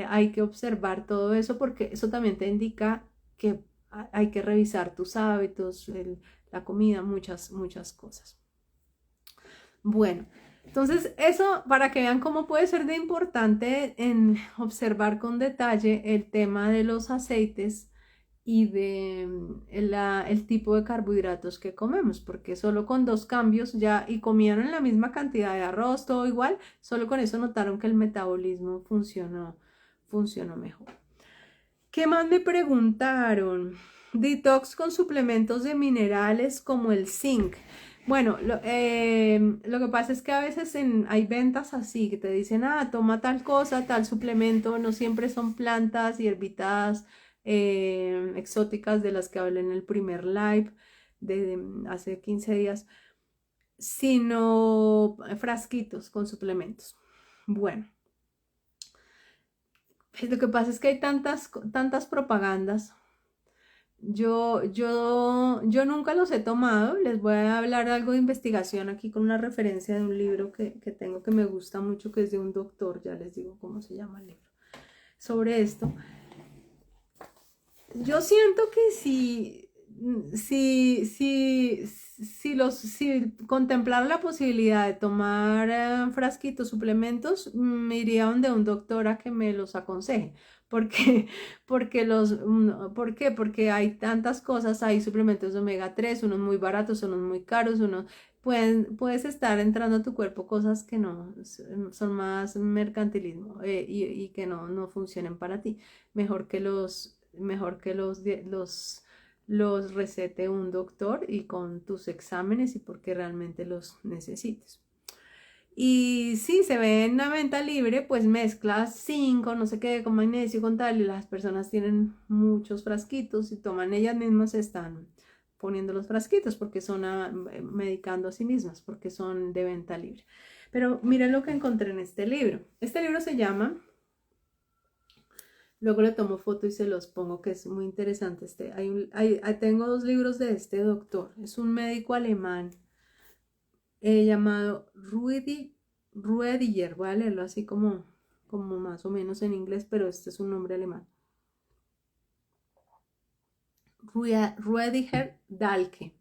Hay que observar todo eso porque eso también te indica que hay que revisar tus hábitos, la comida, muchas cosas. Bueno, entonces eso para que vean cómo puede ser de importante en observar con detalle el tema de los aceites y de el tipo de carbohidratos que comemos, porque solo con dos cambios ya, y comieron la misma cantidad de arroz, todo igual, solo con eso notaron que el metabolismo funcionó mejor. ¿Qué más me preguntaron? Detox con suplementos de minerales como el zinc. Bueno, lo que pasa es que a veces hay ventas así que te dicen, toma tal cosa, tal suplemento, no siempre son plantas y hierbitas exóticas de las que hablé en el primer live de hace 15 días, sino frasquitos con suplementos. Bueno, lo que pasa es que hay tantas propagandas. Yo nunca los he tomado. Les voy a hablar algo de investigación aquí con una referencia de un libro que tengo que me gusta mucho, que es de un doctor, ya les digo cómo se llama el libro, sobre esto. Yo siento que si contemplar la posibilidad de tomar frasquitos, suplementos, me iría donde un doctor a que me los aconseje. Porque, ¿por qué? Porque hay tantas cosas, hay suplementos de omega 3, unos muy baratos, unos muy caros, puedes estar entrando a tu cuerpo cosas que no son más mercantilismo y que no funcionen para ti. Mejor que los recete un doctor y con tus exámenes y porque realmente los necesites. Y si se ve en la venta libre, pues mezclas 5, no sé qué, con magnesio, con tal, y las personas tienen muchos frasquitos y toman ellas mismas, están poniendo los frasquitos porque son medicando a sí mismas, porque son de venta libre. Pero miren lo que encontré en este libro. Este libro se llama, luego le tomo foto y se los pongo, que es muy interesante. Tengo 2 libros de este doctor. Es un médico alemán llamado Ruediger. Voy a leerlo así como más o menos en inglés, pero este es un nombre alemán. Ruediger Dahlke.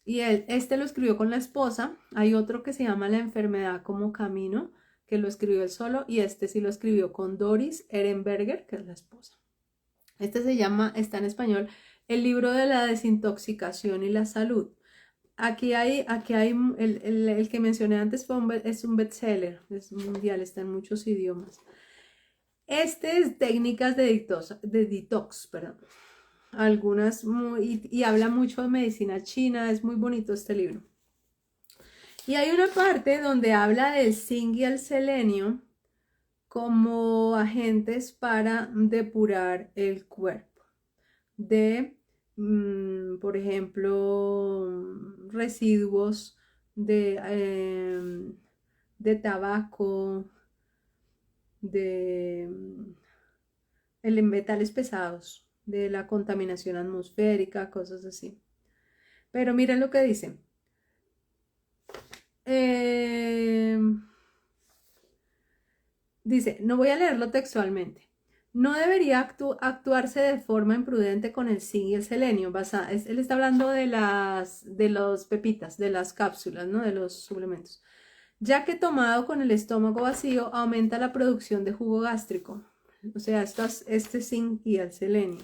Y este lo escribió con la esposa. Hay otro que se llama La enfermedad como camino, que lo escribió él solo, y este sí lo escribió con Doris Ehrenberger, que es la esposa. Este está en español, El libro de la desintoxicación y la salud. Aquí hay el que mencioné antes es un bestseller, es mundial, está en muchos idiomas. Este es técnicas de detox, perdón. Algunas y habla mucho de medicina china, es muy bonito este libro. Y hay una parte donde habla del zinc y el selenio como agentes para depurar el cuerpo por ejemplo, residuos de tabaco, de metales pesados, de la contaminación atmosférica, cosas así. Pero miren lo que dice. Dice, no voy a leerlo textualmente. No debería actuarse de forma imprudente con el zinc y el selenio. Él está hablando de los pepitas, de las cápsulas, ¿no? De los suplementos. Ya que tomado con el estómago vacío aumenta la producción de jugo gástrico. O sea, este zinc y el selenio.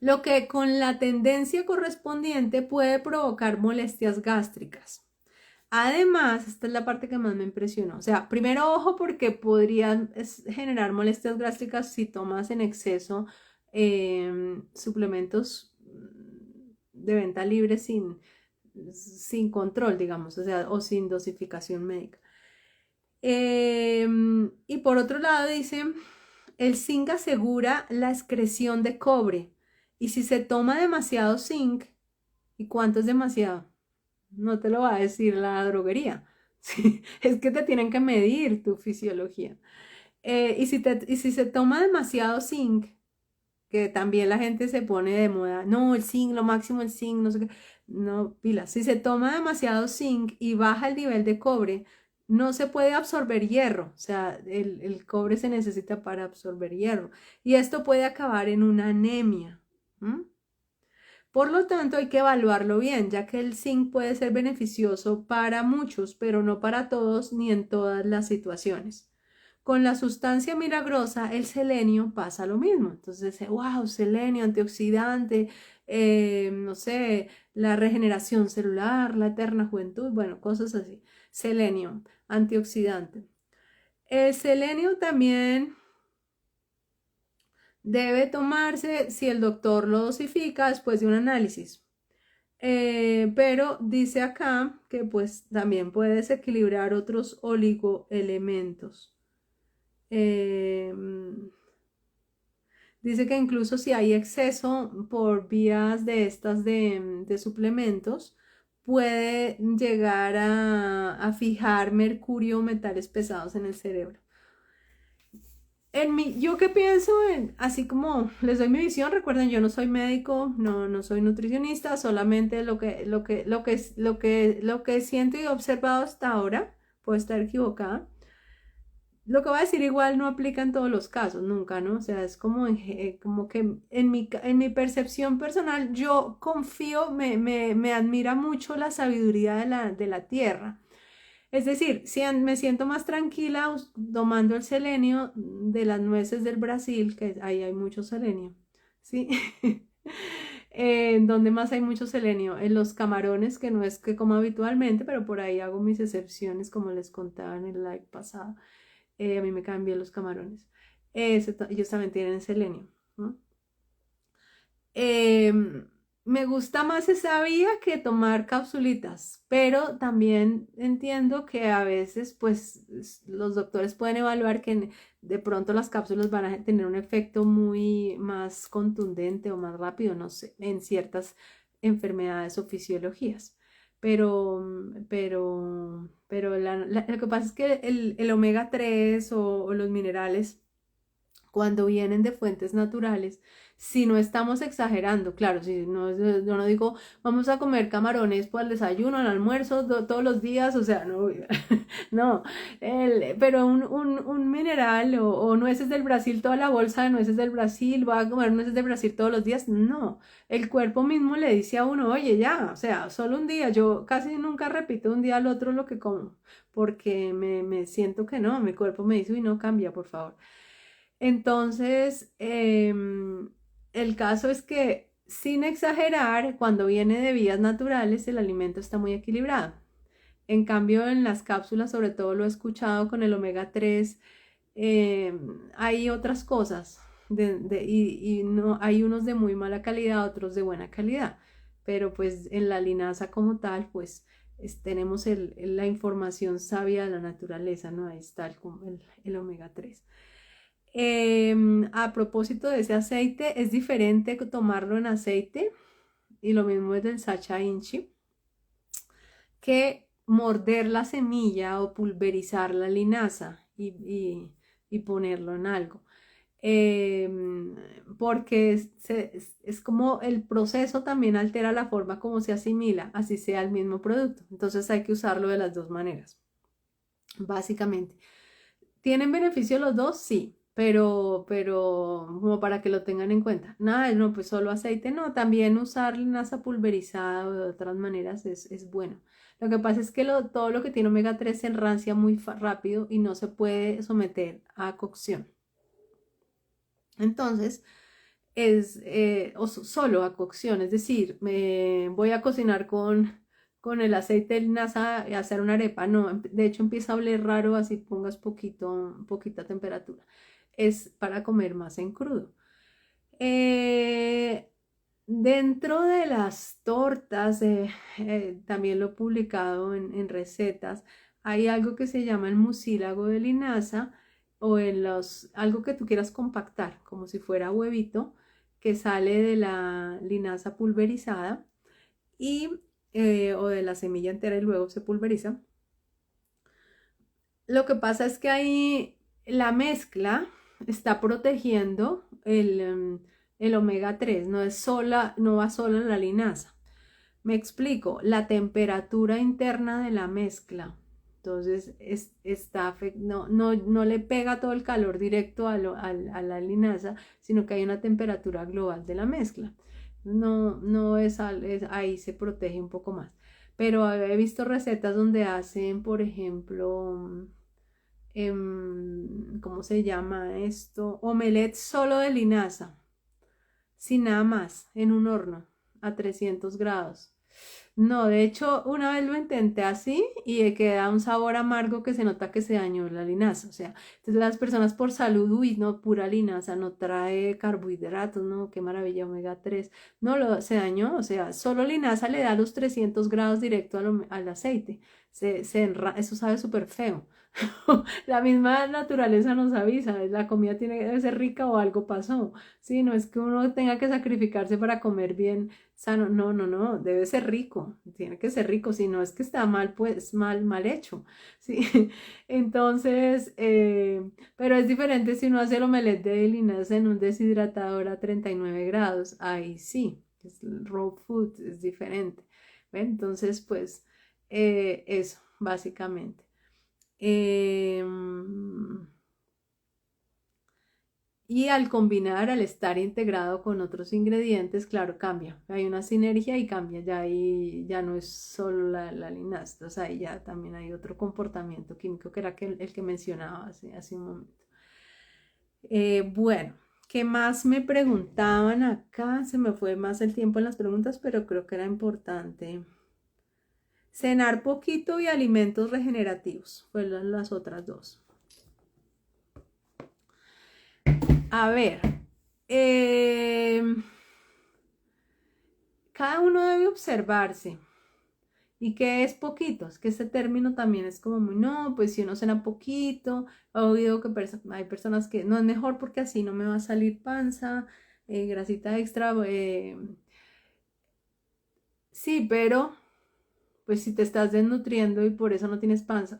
Lo que con la tendencia correspondiente puede provocar molestias gástricas. Además, esta es la parte que más me impresionó. O sea, primero ojo porque podrían generar molestias gástricas si tomas en exceso suplementos de venta libre sin control, digamos, o sea, o sin dosificación médica. Y por otro lado dice, el zinc asegura la excreción de cobre. Y si se toma demasiado zinc, ¿y cuánto es demasiado? No te lo va a decir la droguería. Sí, es que te tienen que medir tu fisiología. Y si se toma demasiado zinc, que también la gente se pone de moda, no, el zinc, lo máximo el zinc, no sé qué, no, pila, si se toma demasiado zinc y baja el nivel de cobre, no se puede absorber hierro, o sea, el cobre se necesita para absorber hierro y esto puede acabar en una anemia. ¿M? Por lo tanto, hay que evaluarlo bien, ya que el zinc puede ser beneficioso para muchos, pero no para todos ni en todas las situaciones. Con la sustancia milagrosa, el selenio, pasa lo mismo. Entonces, wow, selenio, antioxidante, no sé, la regeneración celular, la eterna juventud, bueno, cosas así. Selenio, antioxidante. El selenio también debe tomarse si el doctor lo dosifica después de un análisis. Pero dice acá que pues también puede desequilibrar otros oligoelementos. Eh, Dice que incluso si hay exceso por vías de estas de suplementos, puede llegar a fijar mercurio o metales pesados en el cerebro. Yo que pienso en, así como les doy mi visión, recuerden, yo no soy médico, no soy nutricionista, solamente lo que siento y he observado hasta ahora, puedo estar equivocada. Lo que voy a decir igual no aplica en todos los casos, nunca, ¿no? O sea, es como, como que en mi percepción personal, yo confío, me admira mucho la sabiduría de la tierra. Es decir, si me siento más tranquila tomando el selenio de las nueces del Brasil, que ahí hay mucho selenio, ¿sí? Donde más hay mucho selenio, en los camarones, que no es que como habitualmente, pero por ahí hago mis excepciones, como les contaba en el live pasado. A mí me caen bien los camarones. Ellos también tienen selenio, ¿no? Me gusta más esa vía que tomar capsulitas, pero también entiendo que a veces pues los doctores pueden evaluar que de pronto las cápsulas van a tener un efecto muy más contundente o más rápido, no sé, en ciertas enfermedades o fisiologías. Pero lo que pasa es que el omega 3 o los minerales cuando vienen de fuentes naturales, si no estamos exagerando, claro, si no, yo no digo vamos a comer camarones por el desayuno, al almuerzo, todos los días, o sea, no, no, pero un mineral o nueces del Brasil, toda la bolsa de nueces del Brasil, voy a comer nueces del Brasil todos los días, no, el cuerpo mismo le dice a uno, oye, ya, o sea, solo un día, yo casi nunca repito un día al otro lo que como, porque me siento que no, mi cuerpo me dice, uy, no cambia, por favor. Entonces, el caso es que sin exagerar, cuando viene de vías naturales, el alimento está muy equilibrado. En cambio, en las cápsulas, sobre todo lo he escuchado con el omega 3, hay otras cosas y no, hay unos de muy mala calidad, otros de buena calidad. Pero pues en la linaza como tal, pues tenemos la información sabia de la naturaleza, ¿no? Ahí está el omega 3. A propósito de ese aceite, es diferente tomarlo en aceite y lo mismo es del Sacha Inchi que morder la semilla o pulverizar la linaza y ponerlo en algo. Porque es como el proceso también altera la forma como se asimila, así sea el mismo producto. Entonces hay que usarlo de las dos maneras, básicamente. ¿Tienen beneficio los dos? Sí, pero como para que lo tengan en cuenta. Nada, no, pues solo aceite, no, también usar linaza pulverizada o de otras maneras es bueno. Lo que pasa es que todo lo que tiene omega 3 se enrancia muy rápido y no se puede someter a cocción. Entonces, solo a cocción, es decir, me voy a cocinar con el aceite de linaza y hacer una arepa, no, de hecho empieza a oler raro así pongas poquita temperatura, es para comer más en crudo. Eh, Dentro de las tortas, también lo he publicado en recetas, hay algo que se llama el mucílago de linaza o algo que tú quieras compactar, como si fuera huevito, que sale de la linaza pulverizada o de la semilla entera y luego se pulveriza. Lo que pasa es que ahí la mezcla está protegiendo el omega 3, no va sola en la linaza. Me explico, la temperatura interna de la mezcla. Entonces, no le pega todo el calor directo a la linaza, sino que hay una temperatura global de la mezcla. Ahí se protege un poco más. Pero he visto recetas donde hacen, por ejemplo, ¿cómo se llama esto? Omelette solo de linaza, sin nada más, en un horno a 300 grados. No, de hecho, una vez lo intenté así y queda un sabor amargo que se nota que se dañó la linaza. O sea, entonces las personas por salud, uy, no, pura linaza, no trae carbohidratos, no, qué maravilla, omega 3. No, se dañó, o sea, solo linaza le da los 300 grados directo al aceite. Eso sabe súper feo. La misma naturaleza nos avisa, la comida debe ser rica o algo pasó. Sí, no es que uno tenga que sacrificarse para comer bien sano, no, debe ser rico, tiene que ser rico, si no es que está mal, pues mal hecho, ¿sí? Entonces, pero es diferente si uno hace el omelette de linaza en un deshidratador a 39 grados, ahí sí, es raw food, es diferente, ¿ven? Entonces, pues, eso, básicamente. Y al combinar, al estar integrado con otros ingredientes, claro, cambia. Hay una sinergia y cambia. Ya ahí ya no es solo la linaza, o sea, ahí ya también hay otro comportamiento químico que era el que mencionaba hace un momento. Bueno, ¿qué más me preguntaban acá? Se me fue más el tiempo en las preguntas, pero creo que era importante. Cenar poquito y alimentos regenerativos, fueron las otras dos. A ver, cada uno debe observarse. ¿Y qué es poquito? Es que este término también es como muy, no, pues si uno cena poquito, he oído que hay personas que no es mejor porque así no me va a salir panza, grasita extra. Sí, pero pues si te estás desnutriendo y por eso no tienes panza,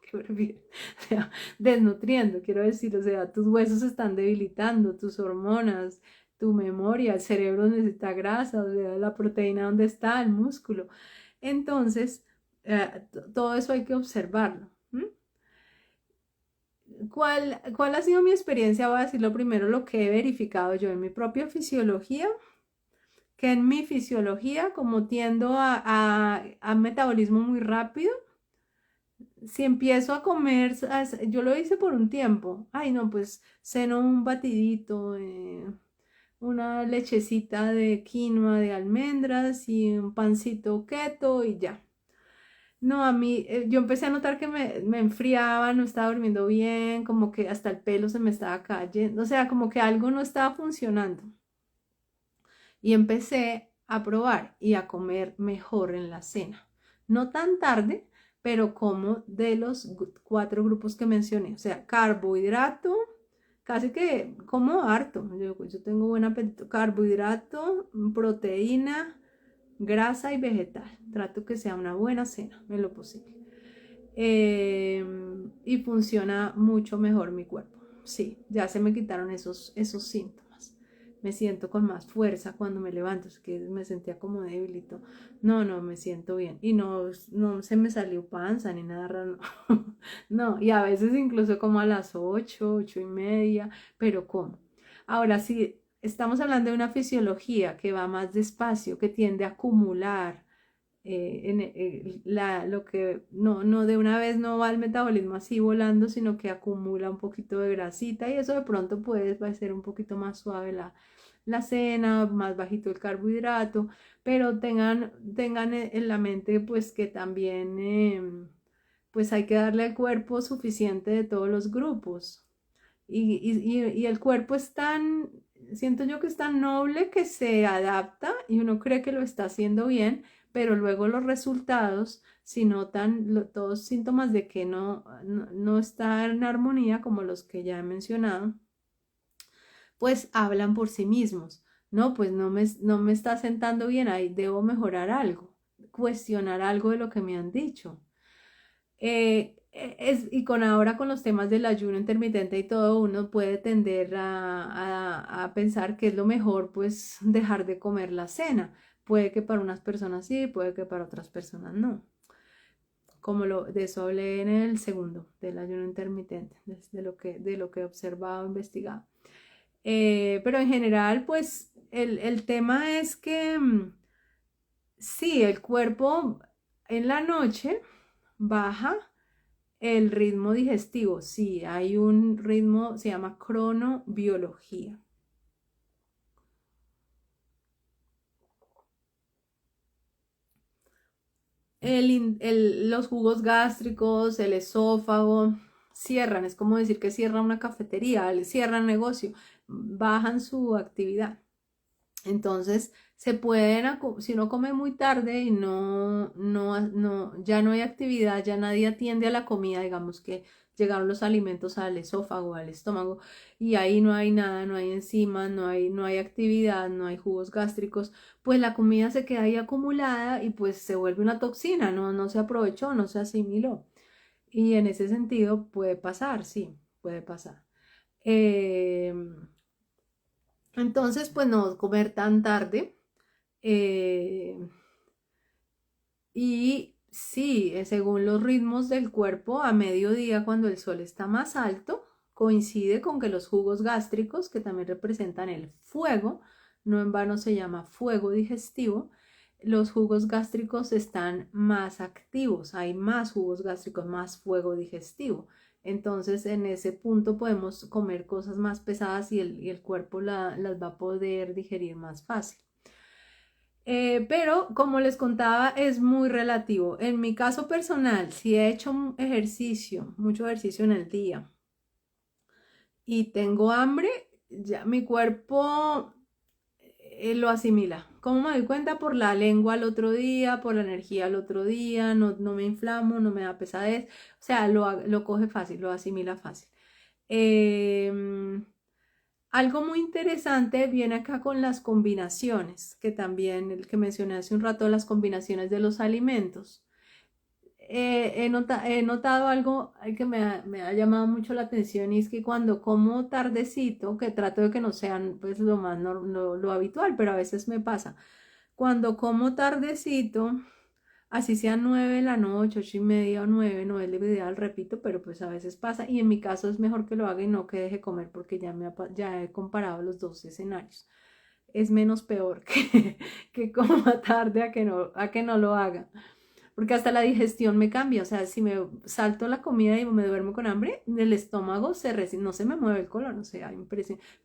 ¿qué prefieres? O sea, desnutriendo, quiero decir, o sea, tus huesos se están debilitando, tus hormonas, tu memoria, el cerebro necesita grasa, o sea, la proteína, ¿dónde está? El músculo. Entonces, todo eso hay que observarlo. ¿Cuál ha sido mi experiencia? Voy a decir lo primero, lo que he verificado yo en mi propia fisiología, que en mi fisiología, como tiendo a metabolismo muy rápido, si empiezo a comer, yo lo hice por un tiempo, ay no, pues ceno un batidito, una lechecita de quinoa de almendras y un pancito keto y ya. No, a mí, yo empecé a notar que me enfriaba, no estaba durmiendo bien, como que hasta el pelo se me estaba cayendo, o sea, como que algo no estaba funcionando. Y empecé a probar y a comer mejor en la cena. No tan tarde, pero como de los 4 grupos que mencioné, o sea, carbohidrato, casi que como harto, yo tengo buen apetito, carbohidrato, proteína, grasa y vegetal. Trato que sea una buena cena en lo posible. Y funciona mucho mejor mi cuerpo. Sí, ya se me quitaron esos síntomas. Me siento con más fuerza cuando me levanto, es que me sentía como débilito. No, me siento bien. Y no se me salió panza ni nada raro. No, y a veces incluso como a las 8, 8:30, pero ¿cómo? Ahora sí, estamos hablando de una fisiología que va más despacio, que tiende a acumular lo que no de una vez no va el metabolismo así volando, sino que acumula un poquito de grasita y eso de pronto va a ser un poquito más suave la cena, más bajito el carbohidrato, pero tengan en la mente pues que también pues hay que darle al cuerpo suficiente de todos los grupos. Y el cuerpo es siento yo que es tan noble que se adapta y uno cree que lo está haciendo bien, pero luego los resultados, si notan todos síntomas de que no está en armonía, como los que ya he mencionado, pues hablan por sí mismos. No, pues no me está sentando bien, ahí debo mejorar algo, cuestionar algo de lo que me han dicho. Y ahora con los temas del ayuno intermitente y todo, uno puede tender a pensar que es lo mejor, pues dejar de comer la cena. Puede que para unas personas sí, puede que para otras personas no. De eso hablé en el segundo, del ayuno intermitente, de lo que he observado, investigado. Pero en general, pues el tema es que sí, el cuerpo en la noche baja el ritmo digestivo. Sí, hay un ritmo, se llama cronobiología. Los jugos gástricos, el esófago, cierran, es como decir que cierra una cafetería, cierran negocio, bajan su actividad. Entonces, si uno come muy tarde y ya no hay actividad, ya nadie atiende a la comida, digamos que llegaron los alimentos al esófago, al estómago, y ahí no hay nada, no hay enzimas, no hay actividad, no hay jugos gástricos, pues la comida se queda ahí acumulada y pues se vuelve una toxina, no se aprovechó, no se asimiló. Y en ese sentido puede pasar, sí, puede pasar. Em, entonces, pues no comer tan tarde. eh, y sí, según los ritmos del cuerpo, a mediodía, cuando el sol está más alto, coincide con que los jugos gástricos, que también representan el fuego, no en vano se llama fuego digestivo, los jugos gástricos están más activos, hay más jugos gástricos, más fuego digestivo. Entonces, en ese punto podemos comer cosas más pesadas y el cuerpo las va a poder digerir más fácil. Pero como les contaba, es muy relativo. En mi caso personal, si he hecho mucho ejercicio en el día y tengo hambre, ya mi cuerpo lo asimila. ¿Cómo me doy cuenta? Por la lengua al otro día, por la energía al otro día, no me inflamo, no me da pesadez. O sea, lo coge fácil, lo asimila fácil. Em, Algo muy interesante viene acá con las combinaciones, que también el que mencioné hace un rato, las combinaciones de los alimentos. He notado algo que me ha llamado mucho la atención y es que cuando como tardecito, que trato de que no sean pues lo habitual, pero a veces me pasa, cuando como tardecito, así sean 9 de la noche, 8:30 o 9, no es lo ideal, repito, pero pues a veces pasa y en mi caso es mejor que lo haga y no que deje comer porque ya he comparado los dos escenarios. Es menos peor que coma tarde a que no lo haga. Porque hasta la digestión me cambia, o sea, si me salto la comida y me duermo con hambre, el estómago no se me mueve el colon, o sea,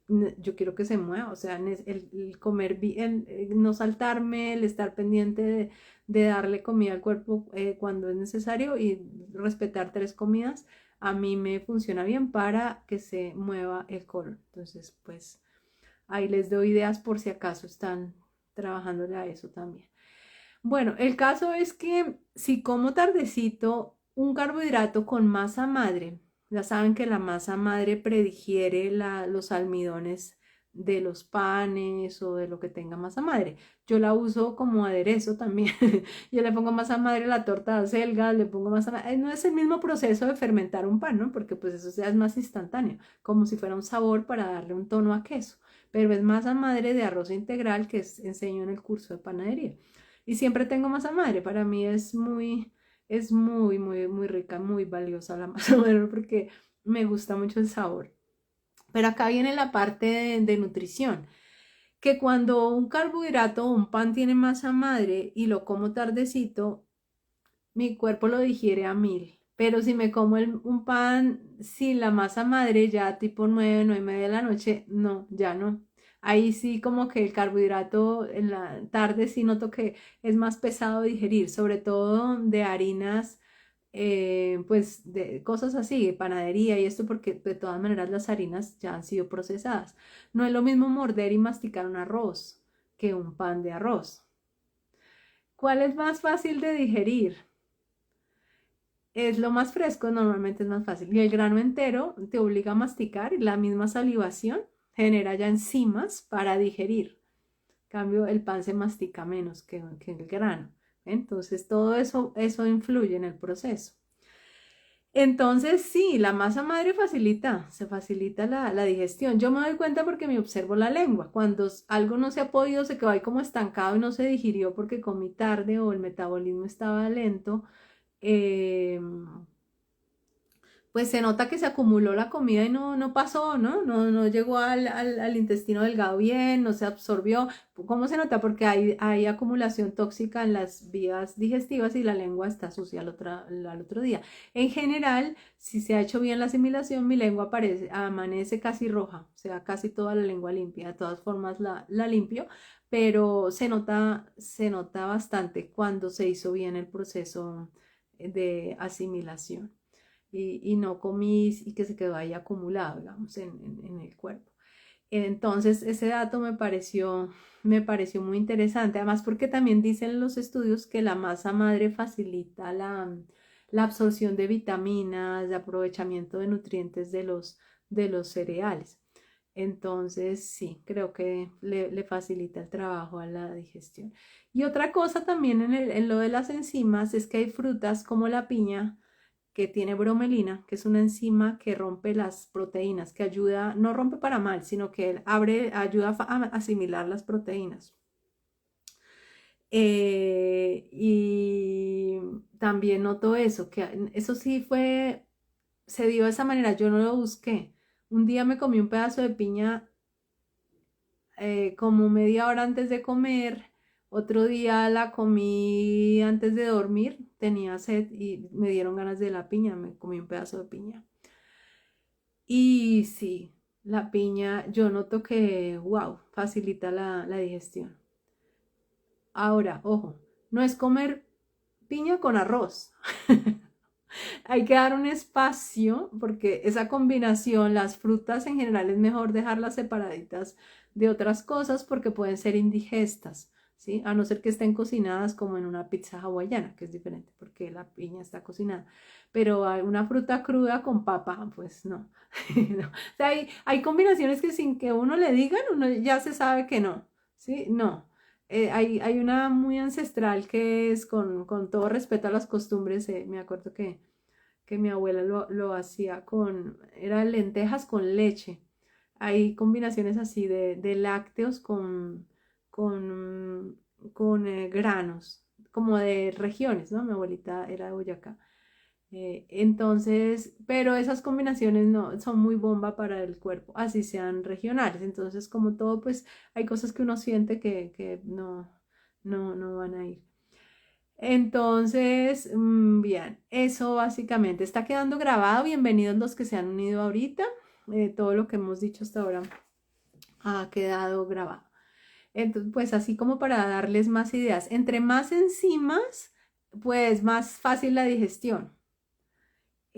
yo quiero que se mueva, o sea, el comer bien, no saltarme, el estar pendiente de darle comida al cuerpo cuando es necesario y respetar 3 comidas, a mí me funciona bien para que se mueva el colon. Entonces, pues ahí les doy ideas por si acaso están trabajándole a eso también. Bueno, el caso es que si como tardecito un carbohidrato con masa madre, ya saben que la masa madre predigiere los almidones de los panes o de lo que tenga masa madre. Yo la uso como aderezo también. Yo le pongo masa madre a la torta de acelgas, le pongo masa madre. No es el mismo proceso de fermentar un pan, ¿no? Porque pues eso ya es más instantáneo, como si fuera un sabor para darle un tono a queso. Pero es masa madre de arroz integral que enseño en el curso de panadería. Y siempre tengo masa madre. Para mí es muy rica, muy valiosa la masa madre porque me gusta mucho el sabor. Pero acá viene la parte de nutrición, que cuando un carbohidrato o un pan tiene masa madre y lo como tardecito, mi cuerpo lo digiere a 1000. Pero si me como un pan sin la masa madre, ya tipo 9:30 de la noche, no, ya no. Ahí sí como que el carbohidrato en la tarde sí noto que es más pesado digerir, sobre todo de harinas, pues de cosas así, panadería y esto, porque de todas maneras las harinas ya han sido procesadas. No es lo mismo morder y masticar un arroz que un pan de arroz. ¿Cuál es más fácil de digerir? Es lo más fresco, normalmente es más fácil. Y el grano entero te obliga a masticar y la misma salivación genera ya enzimas para digerir. En cambio, el pan se mastica menos que el grano. Entonces, todo eso influye en el proceso. Entonces, sí, la masa madre se facilita la digestión. Yo me doy cuenta porque me observo la lengua. Cuando algo no se ha podido, se quedó ahí como estancado y no se digirió porque comí tarde o el metabolismo estaba lento, eh, pues se nota que se acumuló la comida y no pasó, ¿no? No llegó al intestino delgado bien, no se absorbió. ¿Cómo se nota? Porque hay acumulación tóxica en las vías digestivas y la lengua está sucia al otro día. En general, si se ha hecho bien la asimilación, mi lengua amanece casi roja, o sea, casi toda la lengua limpia. De todas formas, la limpio, pero se nota bastante cuando se hizo bien el proceso de asimilación y no comí y que se quedó ahí acumulado, digamos, en el cuerpo. Entonces, ese dato me pareció muy interesante, además porque también dicen los estudios que la masa madre facilita la absorción de vitaminas, de aprovechamiento de nutrientes de los cereales. Entonces, sí, creo que le facilita el trabajo a la digestión. Y otra cosa también en lo de las enzimas es que hay frutas como la piña que tiene bromelina, que es una enzima que rompe las proteínas, que ayuda, no rompe para mal, sino que ayuda a asimilar las proteínas. Y también noto eso, que eso sí se dio de esa manera, yo no lo busqué. Un día me comí un pedazo de piña como media hora antes de comer, otro día la comí antes de dormir, tenía sed y me dieron ganas de la piña, me comí un pedazo de piña. Y sí, la piña, yo noto que, wow, facilita la digestión. Ahora, ojo, no es comer piña con arroz. Hay que dar un espacio porque esa combinación, las frutas en general es mejor dejarlas separaditas de otras cosas porque pueden ser indigestas, ¿sí? A no ser que estén cocinadas como en una pizza hawaiana, que es diferente porque la piña está cocinada. Pero una fruta cruda con papa, pues no. No. O sea, hay combinaciones que sin que uno le digan, uno ya se sabe que no, ¿sí? No. Hay una muy ancestral que es con todo respeto a las costumbres, me acuerdo que mi abuela lo hacía era lentejas con leche. Hay combinaciones así de lácteos con, con granos, como de regiones, ¿no? Mi abuelita era de Boyacá. Entonces, pero esas combinaciones no son muy bomba para el cuerpo, así sean regionales. Entonces, como todo, pues hay cosas que uno siente que no van a ir. Entonces, bien, eso básicamente está quedando grabado. Bienvenidos los que se han unido ahorita. Todo lo que hemos dicho hasta ahora ha quedado grabado. Entonces, pues así como para darles más ideas. Entre más enzimas, pues más fácil la digestión.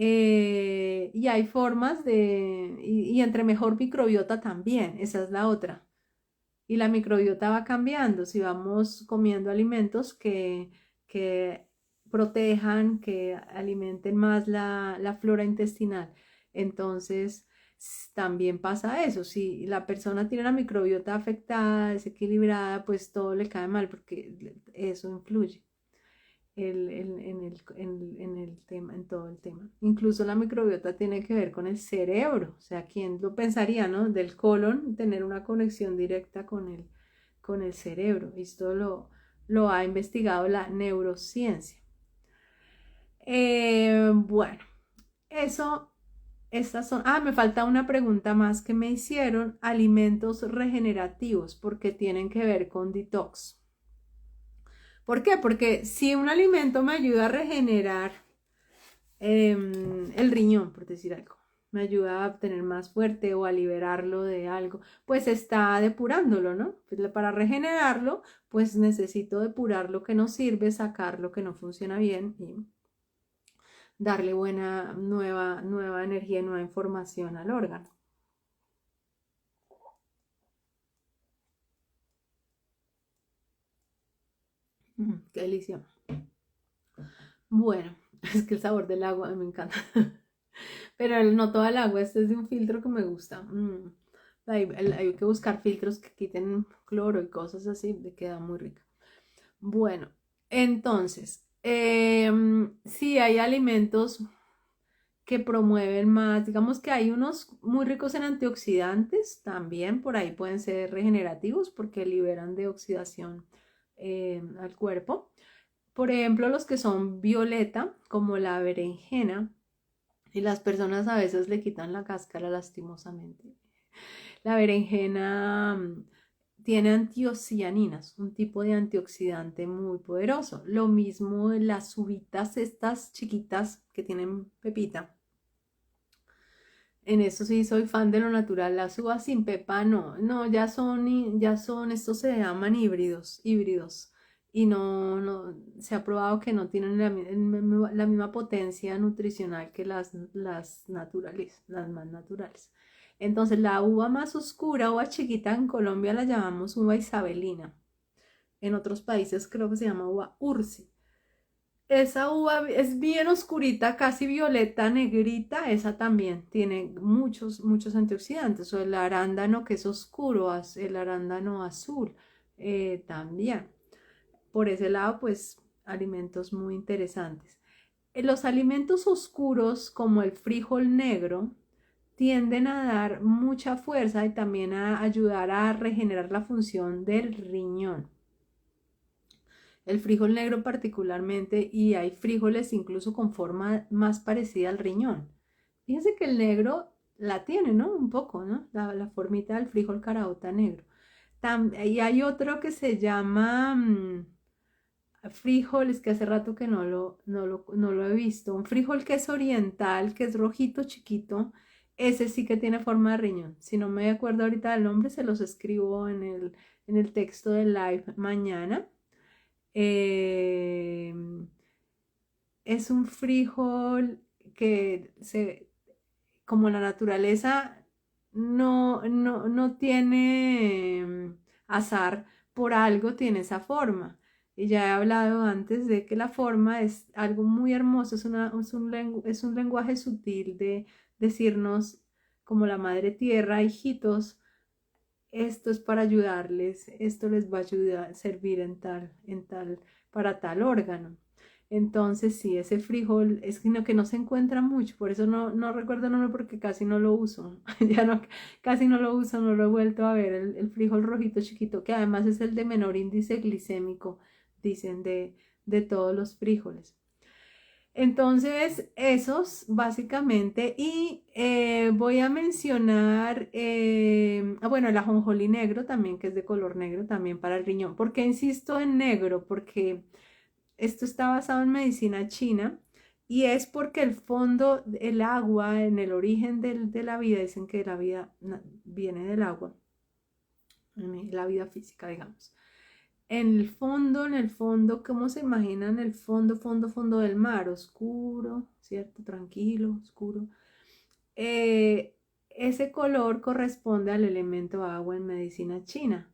Y hay formas y entre mejor microbiota también, esa es la otra. Y la microbiota va cambiando si vamos comiendo alimentos que protejan, que alimenten más la flora intestinal. Entonces, también pasa eso. Si la persona tiene la microbiota afectada, desequilibrada, pues todo le cae mal porque eso influye en el tema, en todo el tema. Incluso la microbiota tiene que ver con el cerebro, o sea, ¿quién lo pensaría, no? Del colon tener una conexión directa con el cerebro. Esto lo ha investigado la neurociencia. Bueno, eso, estas son, me falta una pregunta más que me hicieron, alimentos regenerativos, porque tienen que ver con detox. ¿Por qué? Porque si un alimento me ayuda a regenerar el riñón, por decir algo, me ayuda a tener más fuerte o a liberarlo de algo, pues está depurándolo, ¿no? Pues para regenerarlo, pues necesito depurar lo que no sirve, sacar lo que no funciona bien y darle buena, nueva energía, nueva información al órgano. Qué delicia. Bueno, es que el sabor del agua me encanta. Pero no toda el agua, este es de un filtro que me gusta. Hay que buscar filtros que quiten cloro y cosas así, me queda muy rica. Bueno, entonces, sí hay alimentos que promueven más, digamos que hay unos muy ricos en antioxidantes, también por ahí pueden ser regenerativos porque liberan de oxidación al cuerpo. Por ejemplo, los que son violeta, como la berenjena, y las personas a veces le quitan la cáscara lastimosamente. La berenjena tiene antiocianinas, un tipo de antioxidante muy poderoso. Lo mismo las uvitas estas chiquitas que tienen pepita. En eso sí soy fan de lo natural. Las uvas sin pepa no, ya son, estos se llaman híbridos. Y no, se ha probado que no tienen la misma potencia nutricional que las naturales, las más naturales. Entonces la uva más oscura, uva chiquita, en Colombia la llamamos uva isabelina. En otros países creo que se llama uva ursi. Esa uva es bien oscurita, casi violeta, negrita. Esa también tiene muchos antioxidantes. O el arándano que es oscuro, el arándano azul también. Por ese lado, pues alimentos muy interesantes. Los alimentos oscuros, como el frijol negro, tienden a dar mucha fuerza y también a ayudar a regenerar la función del riñón. El frijol negro particularmente, y hay frijoles incluso con forma más parecida al riñón. Fíjense que el negro la tiene, ¿no? Un poco, ¿no? La formita del frijol caraota negro. Y hay otro que se llama frijoles, que hace rato que no lo he visto. Un frijol que es oriental, que es rojito, chiquito. Ese sí que tiene forma de riñón. Si no me acuerdo ahorita del nombre, se los escribo en el texto del live mañana. Eh, es un frijol que como la naturaleza no tiene azar, por algo tiene esa forma. Y ya he hablado antes de que la forma es algo muy hermoso, es un lenguaje sutil de decirnos, como la madre tierra: hijitos, esto es para ayudarles, esto les va a ayudar a servir para tal órgano. Entonces, sí, ese frijol es que no se encuentra mucho, por eso no recuerdo el nombre porque casi no lo uso. Ya no, casi no lo uso, no lo he vuelto a ver. El frijol rojito chiquito, que además es el de menor índice glicémico, dicen, de todos los frijoles. Entonces, esos básicamente, y voy a mencionar, bueno, el ajonjolí negro también, que es de color negro también para el riñón. ¿Por qué insisto en negro? Porque esto está basado en medicina china y es porque el fondo, el agua, en el origen de la vida, dicen que la vida viene del agua, la vida física, digamos. En el fondo, ¿cómo se imaginan el fondo del mar? Oscuro, ¿cierto? Tranquilo, oscuro. Eh, Ese color corresponde al elemento agua en medicina china.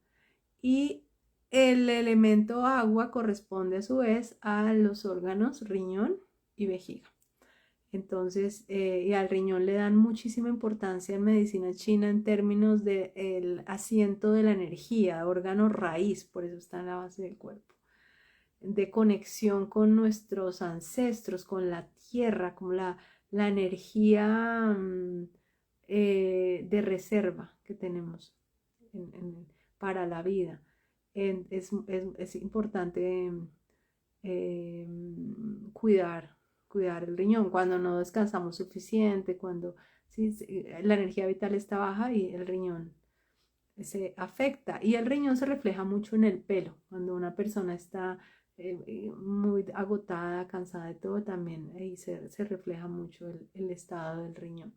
Y el elemento agua corresponde a su vez a los órganos riñón y vejiga. Entonces, y al riñón le dan muchísima importancia en medicina china en términos del asiento de la energía, órgano raíz, por eso está en la base del cuerpo, de conexión con nuestros ancestros, con la tierra, como la energía de reserva que tenemos para la vida. Es importante eh, cuidar, cuidar el riñón cuando no descansamos suficiente, cuando la energía vital está baja y el riñón se afecta. Y el riñón se refleja mucho en el pelo. Cuando una persona está muy agotada, cansada de todo, también ahí se refleja mucho el estado del riñón.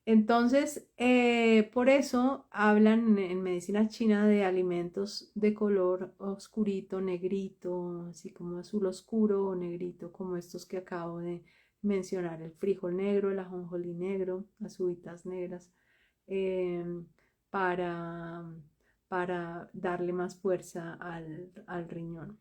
Entonces, por eso hablan en medicina china de alimentos de color oscurito, negrito, así como azul oscuro o negrito, como estos que acabo de mencionar: el frijol negro, el ajonjolí negro, las uvitas negras, em, para, para darle más fuerza al riñón.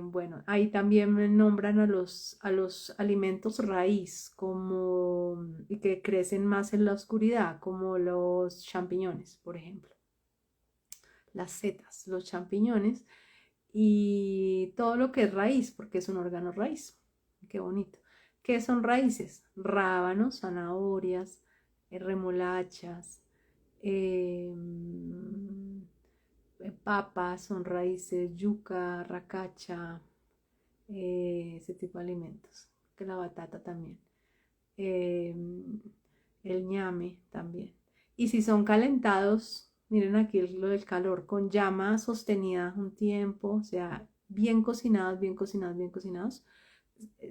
Bueno, ahí también me nombran a los alimentos raíz como, y que crecen más en la oscuridad, como los champiñones, por ejemplo, las setas, los champiñones y todo lo que es raíz, porque es un órgano raíz. Qué bonito. ¿Qué son raíces? Rábanos, zanahorias, remolachas, eh, papas son raíces, yuca, racacha, ese tipo de alimentos. Que la batata también. Eh, el ñame también. Y si son calentados, miren aquí lo del calor, con llama sostenida un tiempo, o sea, bien cocinados, bien cocinados, bien cocinados,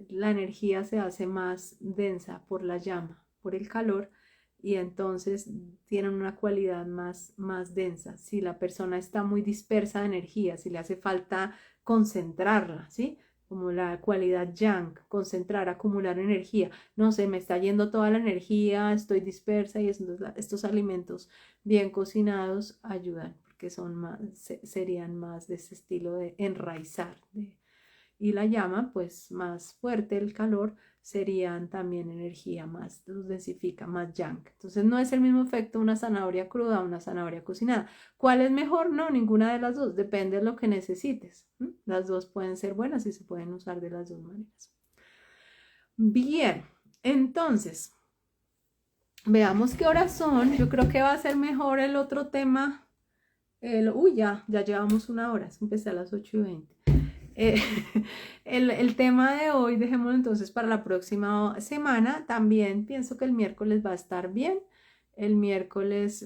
la energía se hace más densa por la llama, por el calor, y entonces tienen una cualidad más densa. Si la persona está muy dispersa de energía, si le hace falta concentrarla, ¿sí? Como la cualidad yang, concentrar, acumular energía. No sé, me está yendo toda la energía, estoy dispersa y estos alimentos bien cocinados ayudan porque son más, serían más de ese estilo de enraizar, y la llama, pues más fuerte el calor, serían también energía más, los densifica, más yang. Entonces no es el mismo efecto una zanahoria cruda a una zanahoria cocinada. ¿Cuál es mejor? No, ninguna de las dos, depende de lo que necesites. Las dos pueden ser buenas y se pueden usar de las dos maneras. Bien, entonces, veamos qué horas son. Yo creo que va a ser mejor el otro tema. Uy, ya llevamos una hora, empecé a las 8:20. Eh, el tema de hoy, dejémoslo entonces para la próxima semana. También pienso que el miércoles va a estar bien. El miércoles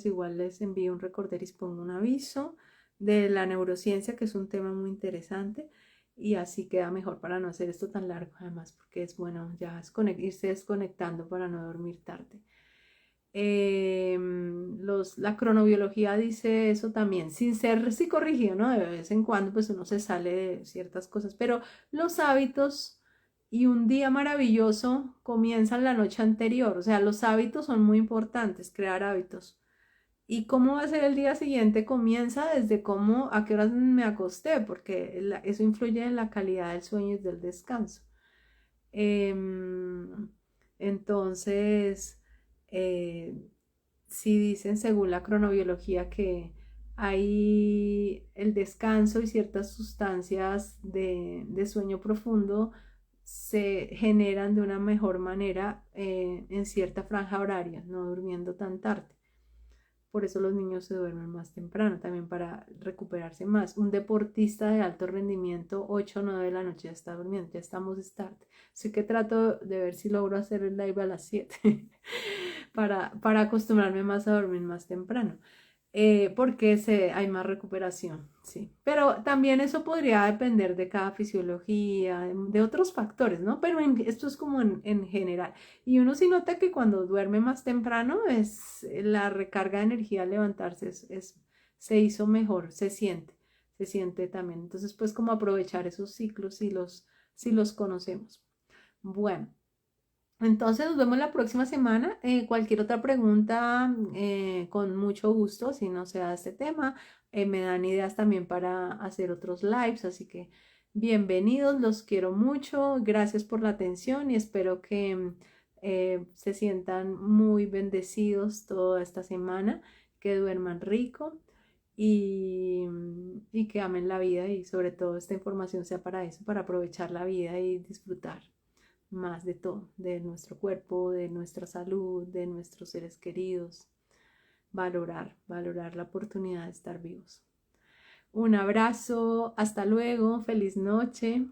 igual les envío un recorderis, pongo un aviso de la neurociencia, que es un tema muy interesante. Y así queda mejor para no hacer esto tan largo, además, porque es bueno ya irse desconectando para no dormir tarde. La cronobiología dice eso también, sin ser psicorrígido, ¿no? De vez en cuando pues uno se sale de ciertas cosas, pero los hábitos y un día maravilloso comienzan la noche anterior, o sea, los hábitos son muy importantes, crear hábitos. ¿Y cómo va a ser el día siguiente? Comienza desde cómo, a qué horas me acosté, porque eso influye en la calidad del sueño y del descanso. Em, entonces, eh, si dicen según la cronobiología que hay el descanso y ciertas sustancias de sueño profundo se generan de una mejor manera en cierta franja horaria, no durmiendo tan tarde. Por eso los niños se duermen más temprano, también para recuperarse más. Un deportista de alto rendimiento, 8 o 9 de la noche ya está durmiendo, ya estamos tarde. Así que trato de ver si logro hacer el live a las 7 para acostumbrarme más a dormir más temprano. Porque hay más recuperación, sí. Pero también eso podría depender de cada fisiología, de otros factores, ¿no? Pero esto es como en general. Y uno sí nota que cuando duerme más temprano es la recarga de energía al levantarse se hizo mejor, se siente también. Entonces, pues como aprovechar esos ciclos si los conocemos. Bueno. Entonces nos vemos la próxima semana. Cualquier otra pregunta, con mucho gusto, si no sea este tema, me dan ideas también para hacer otros lives. Así que bienvenidos, los quiero mucho. Gracias por la atención y espero que se sientan muy bendecidos toda esta semana, que duerman rico y que amen la vida y sobre todo esta información sea para eso, para aprovechar la vida y disfrutar más de todo, de nuestro cuerpo, de nuestra salud, de nuestros seres queridos, valorar la oportunidad de estar vivos. Un abrazo, hasta luego, feliz noche.